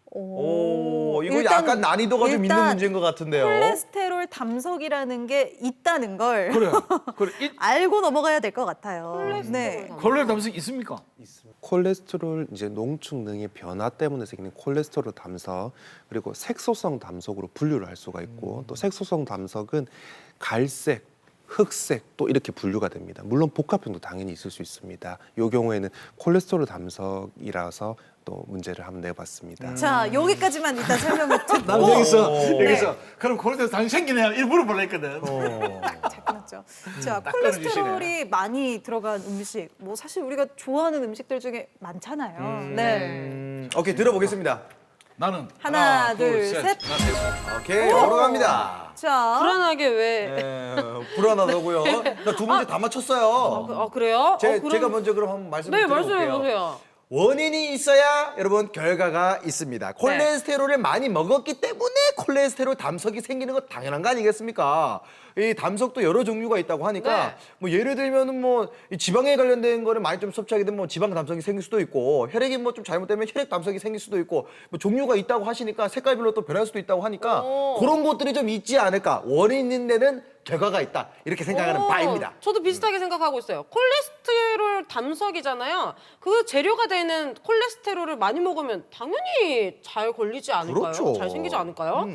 이거 약간 난이도가 좀 있는 일단 문제인 것 같은데요. 콜레스테롤 담석이라는 게 있다는 걸 그래. 알고 넘어가야 될 것 같아요. 네. 콜레 담석 있습니까? 콜레스테롤 이제 농축능의 변화 때문에 생기는 콜레스테롤 담석 그리고 색소성 담석으로 분류를 할 수가 있고 또 색소성 담석은 갈색 흑색 또 이렇게 분류가 됩니다. 물론 복합형도 당연히 있을 수 있습니다. 이 경우에는 콜레스테롤 담석이라서 또 문제를 한번 내봤습니다. 자, 여기까지만 일단 설명을 듣고 난 여기서 그럼 콜레스테롤 당연히 생기네요. 일부러 몰라 했거든. 잘 끊었죠. 자, 딱 콜레스테롤이 많이 들어간 음식, 뭐 사실 우리가 좋아하는 음식들 중에 많잖아요. 네. 오케이, 들어보겠습니다. 나는 하나, 둘, 셋. 나 셋. 오케이, 걸어갑니다. 자, 불안하게 왜? 네, 불안하다고요. 나 두 문제 다 맞췄어요. 그래요? 제가 먼저 그럼 한번 말씀을 네, 드려볼게요. 말씀해 보세요. 원인이 있어야 여러분 결과가 있습니다. 콜레스테롤을 많이 먹었기 때문에 콜레스테롤 담석이 생기는 거 당연한 거 아니겠습니까? 이 담석도 여러 종류가 있다고 하니까 네. 뭐 예를 들면은 뭐 이 지방에 관련된 거를 많이 좀 섭취하게 되면 뭐 지방 담석이 생길 수도 있고 혈액이 뭐 좀 잘못되면 혈액 담석이 생길 수도 있고 뭐 종류가 있다고 하시니까 색깔별로 또 변할 수도 있다고 하니까 그런 것들이 좀 있지 않을까. 원인 있는 데는 결과가 있다. 이렇게 생각하는 바입니다. 저도 비슷하게 생각하고 있어요. 콜레스테롤 담석이잖아요. 그 재료가 되는 콜레스테롤을 많이 먹으면 당연히 잘 걸리지 않을까요? 그렇죠. 잘 생기지 않을까요?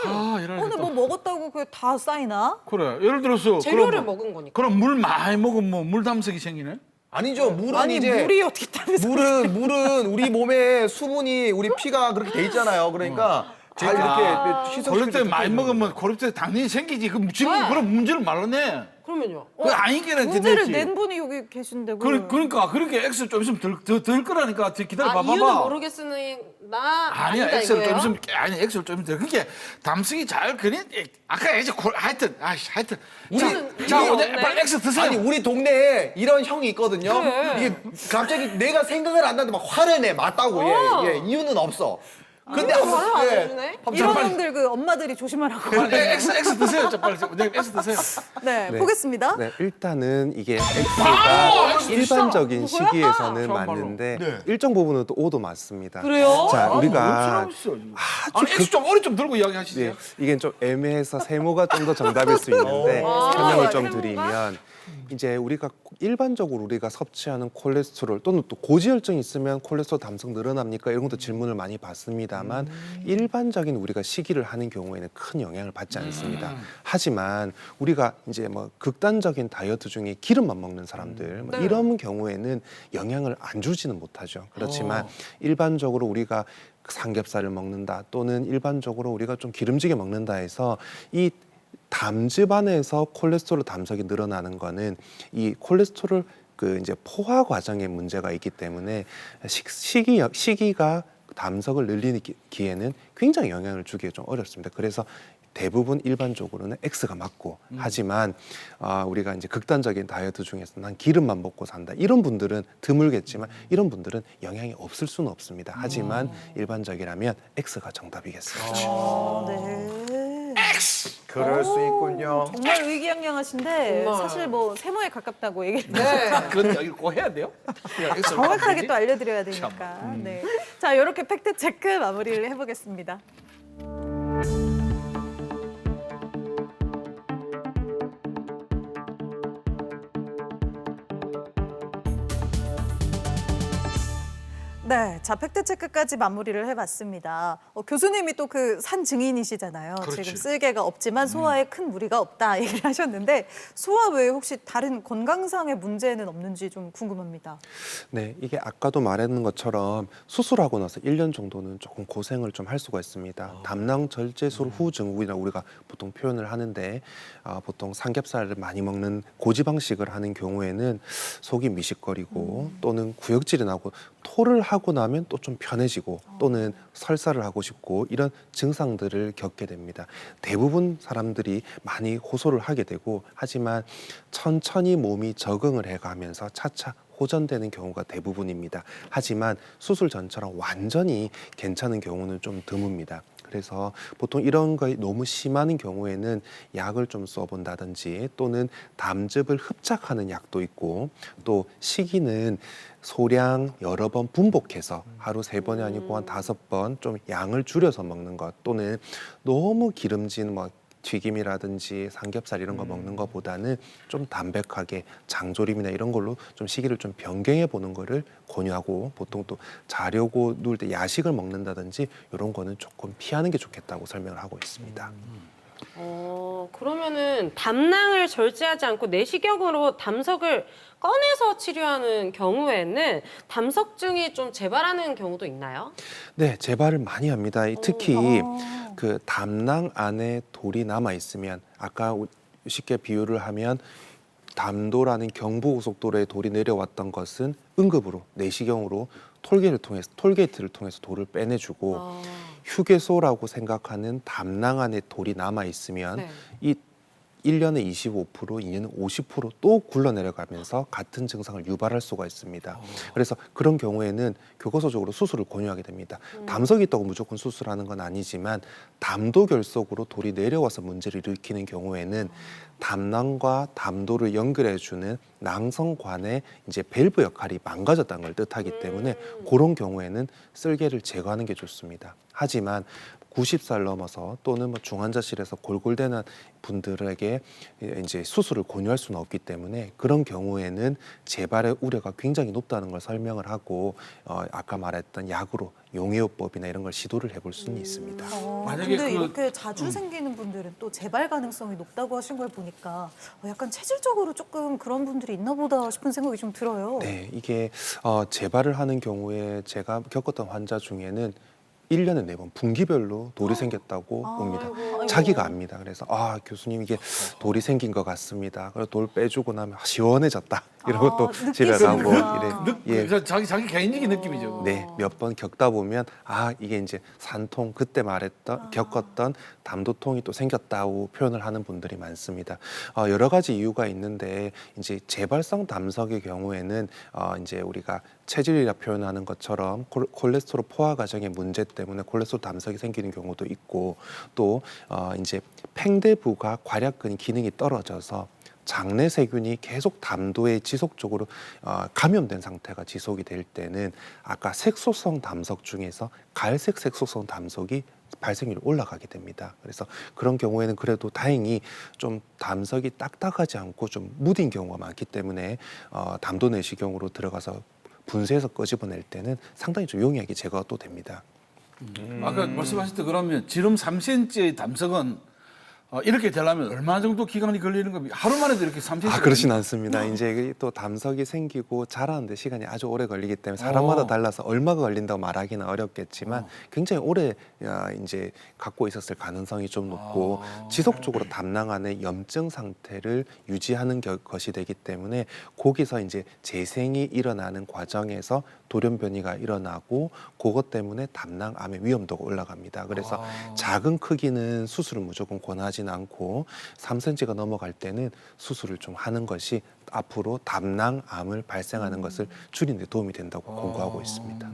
아, 이러니까 오늘 또. 뭐 먹었다고 그게 다 쌓이나? 그래. 예를 들어서 재료를 그럼 먹은 거니까. 그럼 물 많이 먹으면 뭐 물 담석이 생기네? 아니죠. 물은 아니, 이제 물이 어떻게 따면서. 물은 우리 몸에 수분이 우리 피가 그렇게 돼 있잖아요. 그러니까 잘 이렇게 희석시켜서 콜레스테롤 많이 먹으면 콜레스테롤 당연히 생기지. 그럼 지금 네. 그런 문제를 말로 내. 그러면요. 그 아니기는 문제를 낸 분이 여기 계신데. 그러니까 그렇게 엑셀 좀 있으면 덜 거라니까 기다려 봐봐. 이유는 모르겠으나 아니야, 아니다 엑셀 좀 이거예요? 있으면 아니 엑셀 좀 있으면 그게 담석이 잘 그니 아까 이제 하여튼 자 이유는 오늘 없네. 빨리 엑셀 드세요. 아니 우리 동네에 이런 형이 있거든요. 그래. 이게 갑자기 내가 생각을 안 나는데 막 화를 내. 맞다고. 예, 이유는 없어. 근데 아무도 말을 안 예, 해주네. 이런 분들 그 엄마들이 조심하라고. 엑셀 드세요. 자 빨리 엑셀 드세요. 네, 네. 보겠습니다. 네, 일단은 이게 와우, X가 일반적인 시기에서는 처음 맞는데 네. 일정 부분은 또 O도 맞습니다. 그래요? 자, 우리가 아니 엑셀 좀 어리 좀 들고 이야기하시죠. 네, 이게 좀 애매해서 세모가 좀 더 정답일 수 있는데 설명을 좀 세모가? 드리면 이제 우리가 일반적으로 우리가 섭취하는 콜레스테롤 또는 또 고지혈증이 있으면 콜레스테롤 담석 늘어납니까? 이런 것도 질문을 많이 받습니다만 일반적인 우리가 식이를 하는 경우에는 큰 영향을 받지 않습니다. 하지만 우리가 이제 뭐 극단적인 다이어트 중에 기름만 먹는 사람들 뭐 네. 이런 경우에는 영향을 안 주지는 못하죠. 그렇지만 일반적으로 우리가 삼겹살을 먹는다 또는 일반적으로 우리가 좀 기름지게 먹는다 해서 이 담즙 안에서 콜레스테롤 담석이 늘어나는 거는 이 콜레스테롤 그 이제 포화 과정에 문제가 있기 때문에 식이가 담석을 늘리기에는 굉장히 영향을 주기가 좀 어렵습니다. 그래서 대부분 일반적으로는 X가 맞고 하지만 우리가 이제 극단적인 다이어트 중에서 난 기름만 먹고 산다 이런 분들은 드물겠지만 이런 분들은 영향이 없을 수는 없습니다. 하지만 일반적이라면 X가 정답이겠습니다. 네. 그럴 수 있군요. 정말 의기양양하신데 정말. 사실 뭐 세모에 가깝다고 얘기를 그건 여기 꼭 해야 돼요. 정확하게 또 알려드려야 되니까. 네. 자, 이렇게 팩트 체크 마무리를 해보겠습니다. 네, 자 팩트 체크까지 마무리를 해봤습니다. 교수님이 또 그 산 증인이시잖아요. 그렇지. 지금 쓸개가 없지만 소화에 큰 무리가 없다 얘기를 하셨는데 소화 외에 혹시 다른 건강상의 문제는 없는지 좀 궁금합니다. 네, 이게 아까도 말했는 것처럼 수술하고 나서 1년 정도는 조금 고생을 좀 할 수가 있습니다. 담낭 절제술 후 증후군이라고 우리가 보통 표현을 하는데 보통 삼겹살을 많이 먹는 고지방식을 하는 경우에는 속이 미식거리고 또는 구역질이 나고 토를 하고 나면 또 좀 편해지고 또는 설사를 하고 싶고 이런 증상들을 겪게 됩니다. 대부분 사람들이 많이 호소를 하게 되고 하지만 천천히 몸이 적응을 해가면서 차차 호전되는 경우가 대부분입니다. 하지만 수술 전처럼 완전히 괜찮은 경우는 좀 드뭅니다. 그래서 보통 이런 거에 너무 심한 경우에는 약을 좀 써본다든지 또는 담즙을 흡착하는 약도 있고 또 식이는 소량 여러 번 분복해서 하루 3번이 아니고 한 5번 좀 양을 줄여서 먹는 것 또는 너무 기름진 뭐 튀김이라든지 삼겹살 이런 거 먹는 것보다는 좀 담백하게 장조림이나 이런 걸로 좀 식이를 좀 변경해 보는 거를 권유하고 보통 또 자려고 누울 때 야식을 먹는다든지 이런 거는 조금 피하는 게 좋겠다고 설명을 하고 있습니다. 그러면은 담낭을 절제하지 않고 내시경으로 담석을 꺼내서 치료하는 경우에는 담석증이 좀 재발하는 경우도 있나요? 네, 재발을 많이 합니다. 특히 그 담낭 안에 돌이 남아 있으면 아까 쉽게 비유를 하면 담도라는 경부고속도로에 돌이 내려왔던 것은 응급으로 내시경으로 톨게이트를 통해서 돌을 빼내주고 휴게소라고 생각하는 담낭 안에 돌이 남아 있으면 네. 이 1년에 25%, 2년에 50%또 굴러 내려가면서 같은 증상을 유발할 수가 있습니다. 그래서 그런 경우에는 교과서적으로 수술을 권유하게 됩니다. 담석이 있다고 무조건 수술하는 건 아니지만 담도 결석으로 돌이 내려와서 문제를 일으키는 경우에는 담낭과 담도를 연결해주는 낭성관의 이제 밸브 역할이 망가졌다는 걸 뜻하기 때문에 그런 경우에는 쓸개를 제거하는 게 좋습니다. 하지만 90살 넘어서 또는 뭐 중환자실에서 골골대는 분들에게 이제 수술을 권유할 수는 없기 때문에 그런 경우에는 재발의 우려가 굉장히 높다는 걸 설명을 하고 아까 말했던 약으로 용해요법이나 이런 걸 시도를 해볼 수는 있습니다. 만약에 근데 그- 이렇게 자주 생기는 분들은 또 재발 가능성이 높다고 하신 걸 보니까 약간 체질적으로 조금 그런 분들이 있나 보다 싶은 생각이 좀 들어요. 네, 이게 재발을 하는 경우에 제가 겪었던 환자 중에는 1년에 4번 분기별로 돌이 생겼다고 옵니다. 아이고. 자기가 압니다. 그래서 교수님 이게 돌이 생긴 것 같습니다. 그래서 돌 빼주고 나면 시원해졌다. 이러고 또 집에 가고 느끼시는구나. 이래. 예. 그래서 자기 개인적인 느낌이죠. 네, 몇 번 겪다 보면 이게 이제 산통 그때 말했던 겪었던 담도통이 또 생겼다고 표현을 하는 분들이 많습니다. 여러 가지 이유가 있는데 이제 재발성 담석의 경우에는 이제 우리가 체질이라 표현하는 것처럼 콜레스테롤 포화 과정의 문제 때문에 콜레스테롤 담석이 생기는 경우도 있고 또 이제 팽대부가 괄약근 기능이 떨어져서 장내 세균이 계속 담도에 지속적으로 감염된 상태가 지속이 될 때는 아까 색소성 담석 중에서 갈색 색소성 담석이 발생률이 올라가게 됩니다. 그래서 그런 경우에는 그래도 다행히 좀 담석이 딱딱하지 않고 좀 무딘 경우가 많기 때문에 담도 내시경으로 들어가서 분쇄해서 끄집어낼 때는 상당히 좀 용이하게 제거가 또 됩니다. 아까 말씀하셨던 그러면 지름 3cm의 담석은 이렇게 되려면 얼마 정도 기간이 걸리는 겁니까? 하루 만에도 이렇게 3cm? 그렇진 않습니다. 이제 또 담석이 생기고 자라는데 시간이 아주 오래 걸리기 때문에 사람마다 달라서 얼마가 걸린다고 말하기는 어렵겠지만 굉장히 오래 이제 갖고 있었을 가능성이 좀 높고 지속적으로 담낭 안에 염증 상태를 유지하는 것이 되기 때문에 거기서 이제 재생이 일어나는 과정에서 돌연변이가 일어나고 그것 때문에 담낭암의 위험도가 올라갑니다. 그래서 작은 크기는 수술을 무조건 권하지는 않고 3cm가 넘어갈 때는 수술을 좀 하는 것이 앞으로 담낭암을 발생하는 것을 줄이는 데 도움이 된다고 권고하고 있습니다.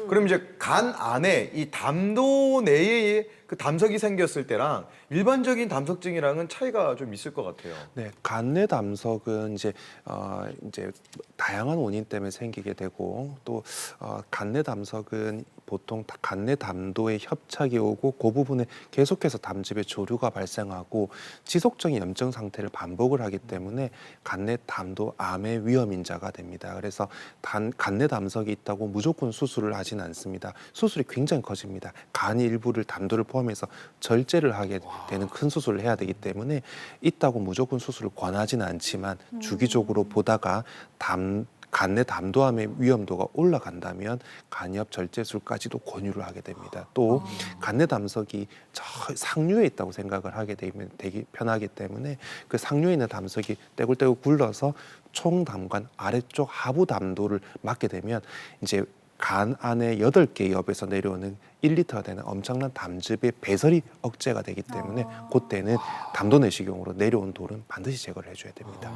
그럼 이제 간 안에 이 담도 내에 그 담석이 생겼을 때랑 일반적인 담석증이랑은 차이가 좀 있을 것 같아요. 네, 간내 담석은 이제 다양한 원인 때문에 생기게 되고 또 간내 담석은 보통 간내 담도에 협착이 오고 그 부분에 계속해서 담즙의 조류가 발생하고 지속적인 염증 상태를 반복을 하기 때문에 간내 담도 암의 위험 인자가 됩니다. 그래서 간내 담석이 있다고 무조건 수술을 하지는 않습니다. 수술이 굉장히 커집니다. 간 일부를 담도를 포함해서 절제를 하게 되는 큰 수술을 해야 되기 때문에 있다고 무조건 수술을 권하지는 않지만 주기적으로 보다가 간내 담도암의 위험도가 올라간다면 간이압 절제술까지도 권유를 하게 됩니다. 또 간내 담석이 저 상류에 있다고 생각을 하게 되면 되게 편하기 때문에 그 상류에 있는 담석이 떼굴떼굴 굴러서 총담관 아래쪽 하부 담도를 맞게 되면 이제 간 안에 8개 옆에서 내려오는 1리터가 되는 엄청난 담즙의 배설이 억제가 되기 때문에 그때는 담도 내시경으로 내려온 돌은 반드시 제거를 해줘야 됩니다.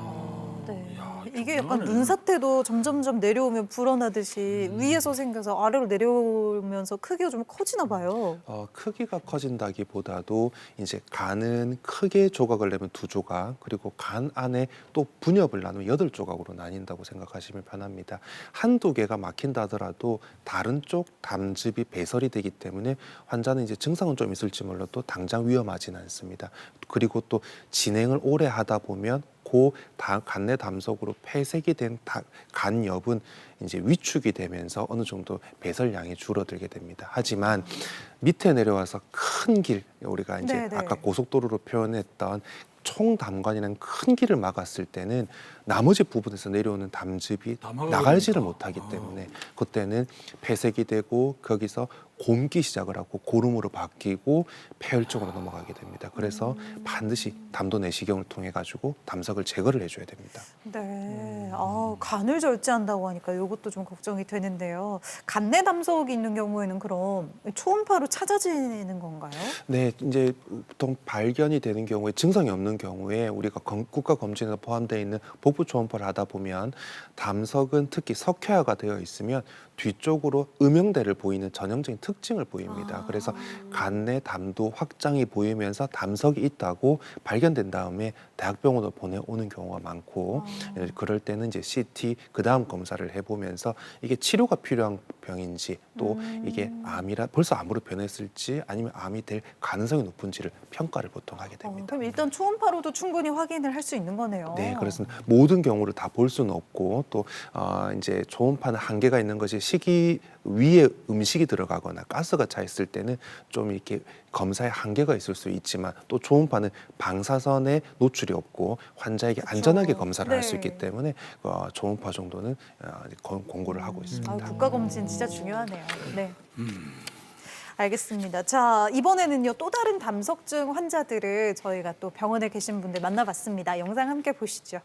네. 이게 약간 눈사태도 점점점 내려오면 불어나듯이 위에서 생겨서 아래로 내려오면서 크기가 좀 커지나 봐요. 크기가 커진다기보다도 이제 간은 크게 조각을 내면 2조각 그리고 간 안에 또 분엽을 나누면 8조각으로 나뉜다고 생각하시면 편합니다. 한두 개가 막힌다 하더라도 다른 쪽 담즙이 배설이 되기 때문에 환자는 이제 증상은 좀 있을지 몰라도 당장 위험하지는 않습니다. 그리고 또 진행을 오래 하다 보면 간내 담석으로 폐색이 된 간엽은 이제 위축이 되면서 어느 정도 배설량이 줄어들게 됩니다. 하지만 밑에 내려와서 큰 길, 우리가 이제 네네. 아까 고속도로로 표현했던 총담관이라는 큰 길을 막았을 때는 나머지 부분에서 내려오는 담즙이 나가지를 못하기 때문에 그때는 폐색이 되고 거기서 곰기 시작을 하고 고름으로 바뀌고 폐혈증으로 넘어가게 됩니다. 그래서 반드시 담도 내시경을 통해 가지고 담석을 제거를 해줘야 됩니다. 네. 간을 절제한다고 하니까 이것도 좀 걱정이 되는데요. 간내 담석이 있는 경우에는 그럼 초음파로 찾아지는 건가요? 네, 이제 보통 발견이 되는 경우에 증상이 없는 경우에 우리가 국가 검진에 포함되어 있는 복부 초음파를 하다 보면 담석은 특히 석회화가 되어 있으면 뒤쪽으로 음영대를 보이는 전형적인 특징을 보입니다. 그래서 간내 담도 확장이 보이면서 담석이 있다고 발견된 다음에 대학병원으로 보내오는 경우가 많고 그럴 때는 이제 CT 그다음 검사를 해보면서 이게 치료가 필요한 병인지 또 이게 암이라 벌써 암으로 변했을지 아니면 암이 될 가능성이 높은지를 평가를 보통 하게 됩니다. 그럼 일단 초음파로도 충분히 확인을 할 수 있는 거네요. 네, 그렇습니다. 모든 경우를 다 볼 수는 없고 또 이제 초음파는 한계가 있는 것이 식이 위에 음식이 들어가거나 가스가 차 있을 때는 좀 이렇게 검사에 한계가 있을 수 있지만 또 초음파는 방사선에 노출이 없고 환자에게 안전하게 검사를 할 수 있기 때문에 초음파 정도는 권고를 하고 있습니다. 국가 검진 진짜 중요하네요. 네. 알겠습니다. 자, 이번에는요, 또 다른 담석증 환자들을 저희가 또 병원에 계신 분들 만나봤습니다. 영상 함께 보시죠.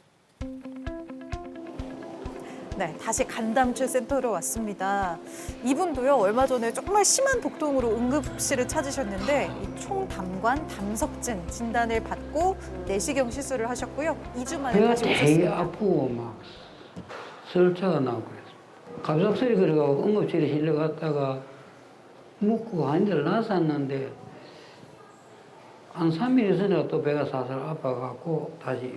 네, 다시 간담출센터로 왔습니다. 이분도요, 얼마 전에 정말 심한 복통으로 응급실을 찾으셨는데 이 총담관 담석증 진단을 받고 내시경 시술을 하셨고요. 2주 만에 배가 다시 되게 오셨습니다. 아프고 막 설차가 나고 그랬어. 갑작스레 그래가지고 응급실에 실려갔다가 묵고 한달 났었는데 한 3일 있으니까 또 배가 살살 아파갖고 다시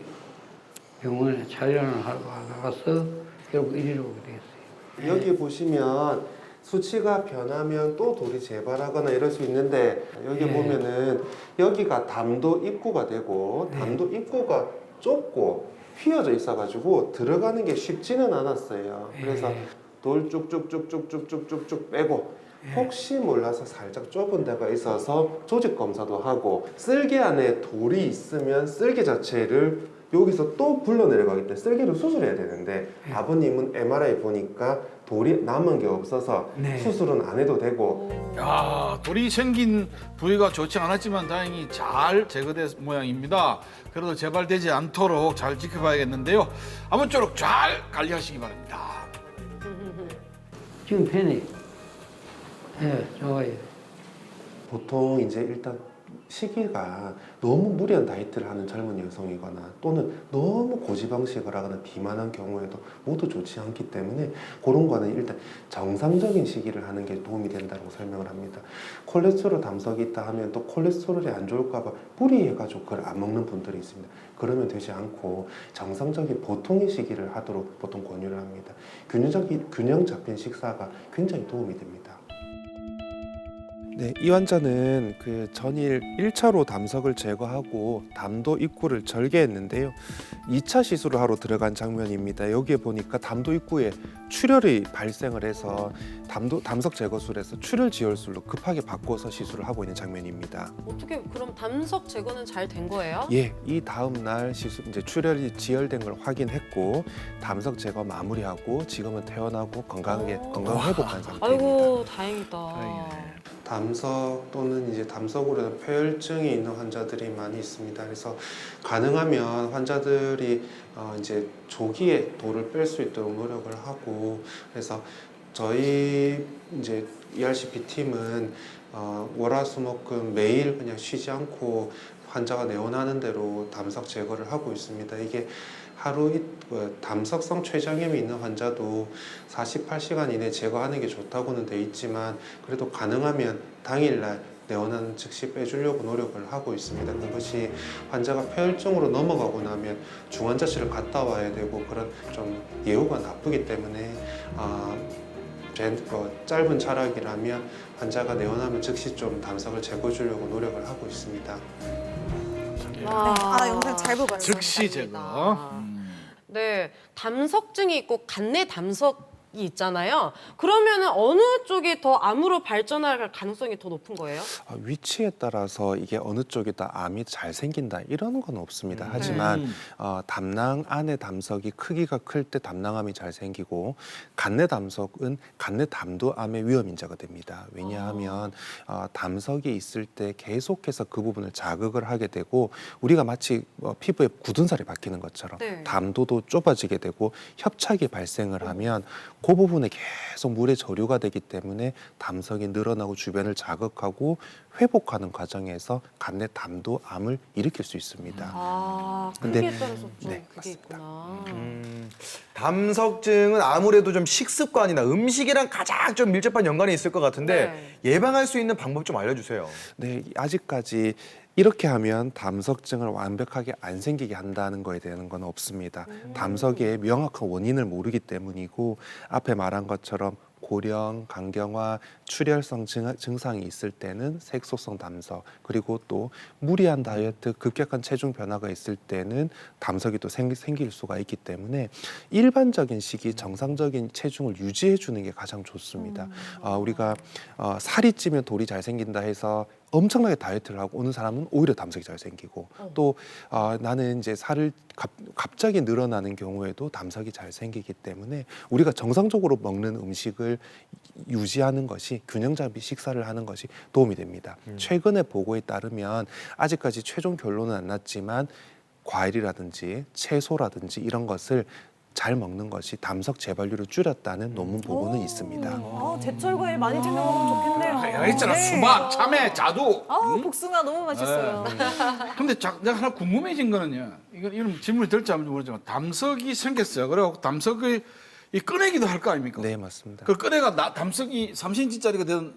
병원에 촬영을 하러 가서 결국 이리로 오게 됐어요. 여기 보시면 수치가 변하면 또 돌이 재발하거나 이럴 수 있는데 여기 네. 보면은 여기가 담도 입구가 되고 담도 입구가 좁고 휘어져 있어가지고 들어가는 게 쉽지는 않았어요. 그래서 돌 쭉쭉쭉쭉쭉쭉쭉 빼고 혹시 몰라서 살짝 좁은 데가 있어서 조직 검사도 하고 쓸개 안에 돌이 있으면 쓸개 자체를 여기서 또 불러내려가기 때문에 쓸개를 수술해야 되는데 아버님은 MRI 보니까 돌이 남은 게 없어서 수술은 안 해도 되고 야, 돌이 생긴 부위가 좋지 않았지만 다행히 잘 제거된 모양입니다. 그래도 재발되지 않도록 잘 지켜봐야겠는데요. 아무쪼록 잘 관리하시기 바랍니다. 지금 편해요. 네, 좋아요. 보통 이제 일단 시기가 너무 무리한 다이어트를 하는 젊은 여성이거나 또는 너무 고지방식을 하거나 비만한 경우에도 모두 좋지 않기 때문에 그런 거는 일단 정상적인 시기를 하는 게 도움이 된다고 설명을 합니다. 콜레스테롤 담석이 있다 하면 또 콜레스테롤이 안 좋을까 봐 무리해가지고 그걸 안 먹는 분들이 있습니다. 그러면 되지 않고 정상적인 보통의 시기를 하도록 보통 권유를 합니다. 균형 잡힌 식사가 굉장히 도움이 됩니다. 네, 이 환자는 그 전일 1차로 담석을 제거하고 담도 입구를 절개했는데요. 2차 시술을 하러 들어간 장면입니다. 여기에 보니까 담도 입구에 출혈이 발생을 해서 담석 제거술에서 출혈 지혈술로 급하게 바꿔서 시술을 하고 있는 장면입니다. 어떻게 그럼 담석 제거는 잘 된 거예요? 예, 이 다음 날 시술 이제 출혈이 지혈된 걸 확인했고 담석 제거 마무리하고 지금은 퇴원하고 건강 회복한 상태입니다. 아이고 다행이다. 담석 또는 이제 담석으로 폐혈증이 있는 환자들이 많이 있습니다. 그래서 가능하면 환자들이 이제 조기에 돌을 뺄 수 있도록 노력을 하고 그래서 저희 이제 ERCP 팀은 월화수목금 매일 그냥 쉬지 않고 환자가 내원하는 대로 담석 제거를 하고 있습니다. 이게 하루 담석성 췌장염이 있는 환자도 48시간 이내 제거하는 게 좋다고는 돼 있지만 그래도 가능하면 당일날 내원하는 즉시 빼주려고 노력을 하고 있습니다. 그것이 환자가 폐혈증으로 넘어가고 나면 중환자실을 갔다 와야 되고 그런 좀 예후가 나쁘기 때문에 짧은 차량이라면 환자가 내원하면 즉시 좀 담석을 제거해 주려고 노력을 하고 있습니다. 영상 잘 보고 왔습니다. 즉시 제거. 네, 담석증이 있고 간내 담석 있잖아요. 그러면은 어느 쪽이 더 암으로 발전할 가능성이 더 높은 거예요? 위치에 따라서 이게 어느 쪽이다 암이 잘 생긴다 이런 건 없습니다. 하지만 담낭 안의 담석이 크기가 클 때 담낭암이 잘 생기고 간내 담석은 간내담도 암의 위험 인자가 됩니다. 왜냐하면 담석이 있을 때 계속해서 그 부분을 자극을 하게 되고 우리가 마치 피부에 굳은 살이 박히는 것처럼 네. 담도도 좁아지게 되고 협착이 발생을 하면 그 부분에 계속 물의 저류가 되기 때문에 담석이 늘어나고 주변을 자극하고 회복하는 과정에서 간내 담도 암을 일으킬 수 있습니다. 아, 근데- 크기에 따라서 좀 네, 그게 맞습니다. 있구나. 담석증은 아무래도 좀 식습관이나 음식이랑 가장 좀 밀접한 연관이 있을 것 같은데 예방할 수 있는 방법 좀 알려주세요. 네, 아직까지 이렇게 하면 담석증을 완벽하게 안 생기게 한다는 거에 대한 건 없습니다. 담석의 명확한 원인을 모르기 때문이고 앞에 말한 것처럼 고령, 간경화, 출혈성 증상이 있을 때는 색소성 담석, 그리고 또 무리한 다이어트, 급격한 체중 변화가 있을 때는 담석이 또 생길 수가 있기 때문에 일반적인 시기 정상적인 체중을 유지해 주는 게 가장 좋습니다. 우리가 살이 찌면 돌이 잘 생긴다 해서 엄청나게 다이어트를 하고 오는 사람은 오히려 담석이 잘 생기고 또 나는 이제 살을 갑자기 늘어나는 경우에도 담석이 잘 생기기 때문에 우리가 정상적으로 먹는 음식을 유지하는 것이 균형 잡이 식사를 하는 것이 도움이 됩니다. 최근의 보고에 따르면 아직까지 최종 결론은 안 났지만 과일이라든지 채소라든지 이런 것을 잘 먹는 것이 담석 재발률을 줄였다는 논문 보고는 있습니다. 제철 과일 많이 챙겨 먹으면 좋겠네요. 야, 있잖아. 네. 수박, 참외, 자두. 복숭아 너무 맛있어요. 근데 내가 하나 궁금해진 거는요. 이런 질문이 될지 안 될지 모르지만 담석이 생겼어요. 그래갖고 담석을 이 꺼내기도 할 거 아닙니까? 네, 맞습니다. 그 꺼내가 담석이 3cm짜리가 되는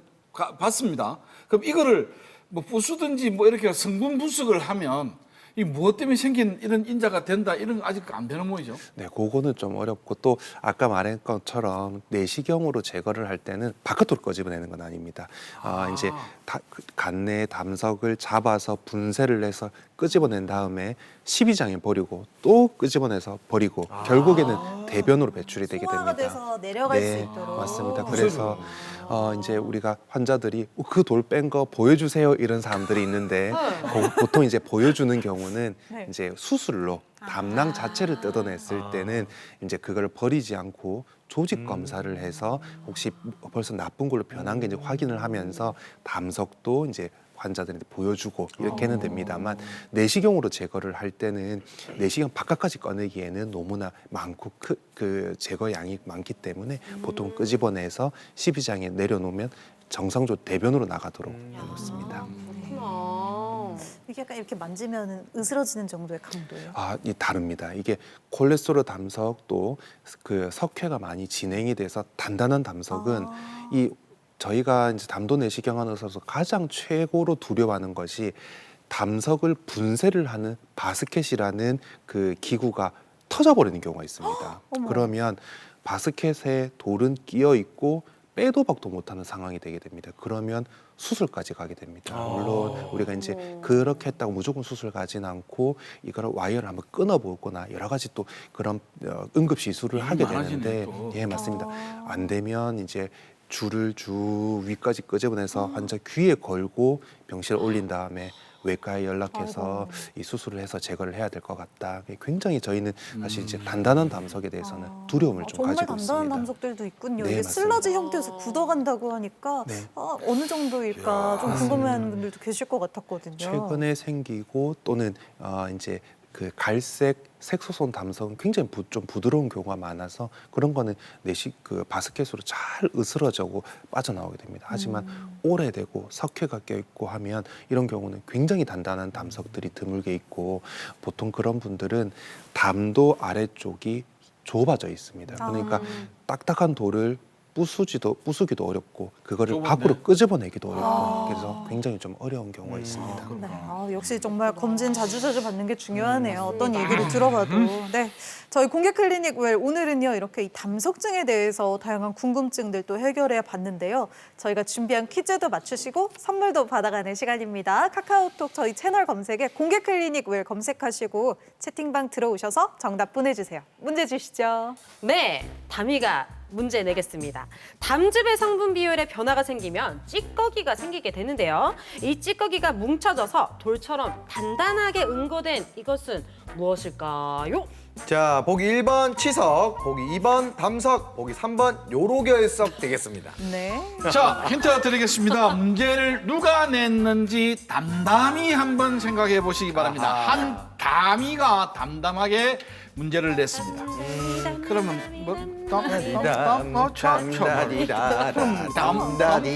봤습니다. 그럼 이거를 뭐 부수든지 뭐 이렇게 성분 분석을 하면 이 무엇 때문에 생긴 이런 인자가 된다 이런 거 아직 안 되는 모이죠. 네, 그거는 좀 어렵고 또 아까 말한 것처럼 내시경으로 제거를 할 때는 바깥으로 끄집어내는 건 아닙니다. 이제 간내 담석을 잡아서 분쇄를 해서 끄집어낸 다음에 십이장에 버리고 또 끄집어내서 버리고 결국에는 대변으로 배출이 되게 소화가 됩니다. 돼서 내려갈 수 네, 있도록. 맞습니다. 그래서 이제 우리가 환자들이 그 돌 뺀 거 보여주세요 이런 사람들이 있는데 보통 이제 보여주는 경우는 네. 이제 수술로 담낭 자체를 뜯어냈을 때는 이제 그걸 버리지 않고 조직 검사를 해서 혹시 벌써 나쁜 걸로 변한 게 이제 확인을 하면서 담석도 이제 환자들한테 보여주고 이렇게는 됩니다만 내시경으로 제거를 할 때는 내시경 바깥까지 꺼내기에는 너무나 많고 그 제거 양이 많기 때문에 보통 끄집어내서 십이장에 내려놓으면 정상적으로 대변으로 나가도록 해놓습니다. 그렇구나. 이게 약간 이렇게 만지면 으스러지는 정도의 강도예요. 이 다릅니다. 이게 콜레스테롤 담석도 그 석회가 많이 진행이 돼서 단단한 담석은 이 저희가 이제 담도 내시경하는 의사로서 가장 최고로 두려워하는 것이 담석을 분쇄를 하는 바스켓이라는 그 기구가 터져버리는 경우가 있습니다. 그러면 바스켓에 돌은 끼어 있고 빼도 박도 못하는 상황이 되게 됩니다. 그러면 수술까지 가게 됩니다. 물론 우리가 이제 그렇게 했다고 무조건 수술 가진 않고 이거를 와이어를 한번 끊어보거나 여러 가지 또 그런 응급 시술을 하게 되는데 예 맞습니다. 안 되면 이제 줄을 주 위까지 끄집어내서 환자 귀에 걸고 병실에 올린 다음에 외과에 연락해서 이 수술을 해서 제거를 해야 될 것 같다. 굉장히 저희는 사실 이제 단단한 담석에 대해서는 두려움을 좀 정말 가지고 단단한 있습니다. 담석들도 있군요. 네, 이게 맞습니다. 슬러지 형태에서 굳어간다고 하니까 네. 어느 정도일까 좀 궁금해하는 분들도 계실 것 같았거든요. 최근에 생기고 또는 이제 그 갈색 색소성 담석은 굉장히 좀 부드러운 경우가 많아서 그런 거는 그 바스켓으로 잘 으스러져고 빠져나오게 됩니다. 하지만 오래되고 석회가 껴있고 하면 이런 경우는 굉장히 단단한 담석들이 드물게 있고 보통 그런 분들은 담도 아래쪽이 좁아져 있습니다. 그러니까 딱딱한 돌을 부수기도 어렵고 그거를 좁은데? 밖으로 끄집어내기도 어렵고 그래서 굉장히 좀 어려운 경우가 있습니다. 네, 역시 정말 검진 자주 받는 게 중요하네요. 어떤 얘기를 들어봐도. 네, 저희 공개 클리닉 웰 오늘은요 이렇게 이 담석증에 대해서 다양한 궁금증들 또 해결해 봤는데요. 저희가 준비한 퀴즈도 맞추시고 선물도 받아가는 시간입니다. 카카오톡 저희 채널 검색에 공개 클리닉 웰 검색하시고 채팅방 들어오셔서 정답 보내주세요. 문제 주시죠. 네, 다미가 문제 내겠습니다. 담즙의 성분 비율에 변화가 생기면 찌꺼기가 생기게 되는데요. 이 찌꺼기가 뭉쳐져서 돌처럼 단단하게 응고된 이것은 무엇일까요? 자, 보기 1번 치석, 보기 2번 담석, 보기 3번 요로결석 되겠습니다. 네. 자, 힌트 드리겠습니다. 문제를 누가 냈는지 담담히 한번 생각해 보시기 바랍니다. 한 담이가 담담하게 문제를 냈습니다. 그러면 뭐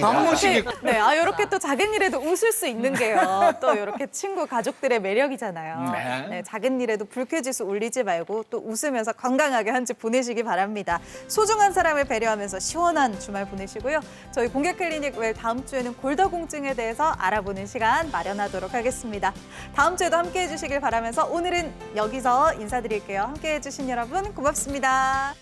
담모시기 네, 이렇게 또 작은 일에도 웃을 수 있는 게요. 또 이렇게 친구 가족들의 매력이잖아요. 네. 네, 작은 일에도 불쾌지수 올리지 말고 또 웃으면서 건강하게 한 주 보내시기 바랍니다. 소중한 사람을 배려하면서 시원한 주말 보내시고요. 저희 공개 클리닉 웰 다음 주에는 골다공증에 대해서 알아보는 시간 마련하도록 하겠습니다. 다음 주에도 함께해 주시길 바라면서 오늘은 여기서 인사드릴게요. 함께해 주신 여러분 고맙습니다.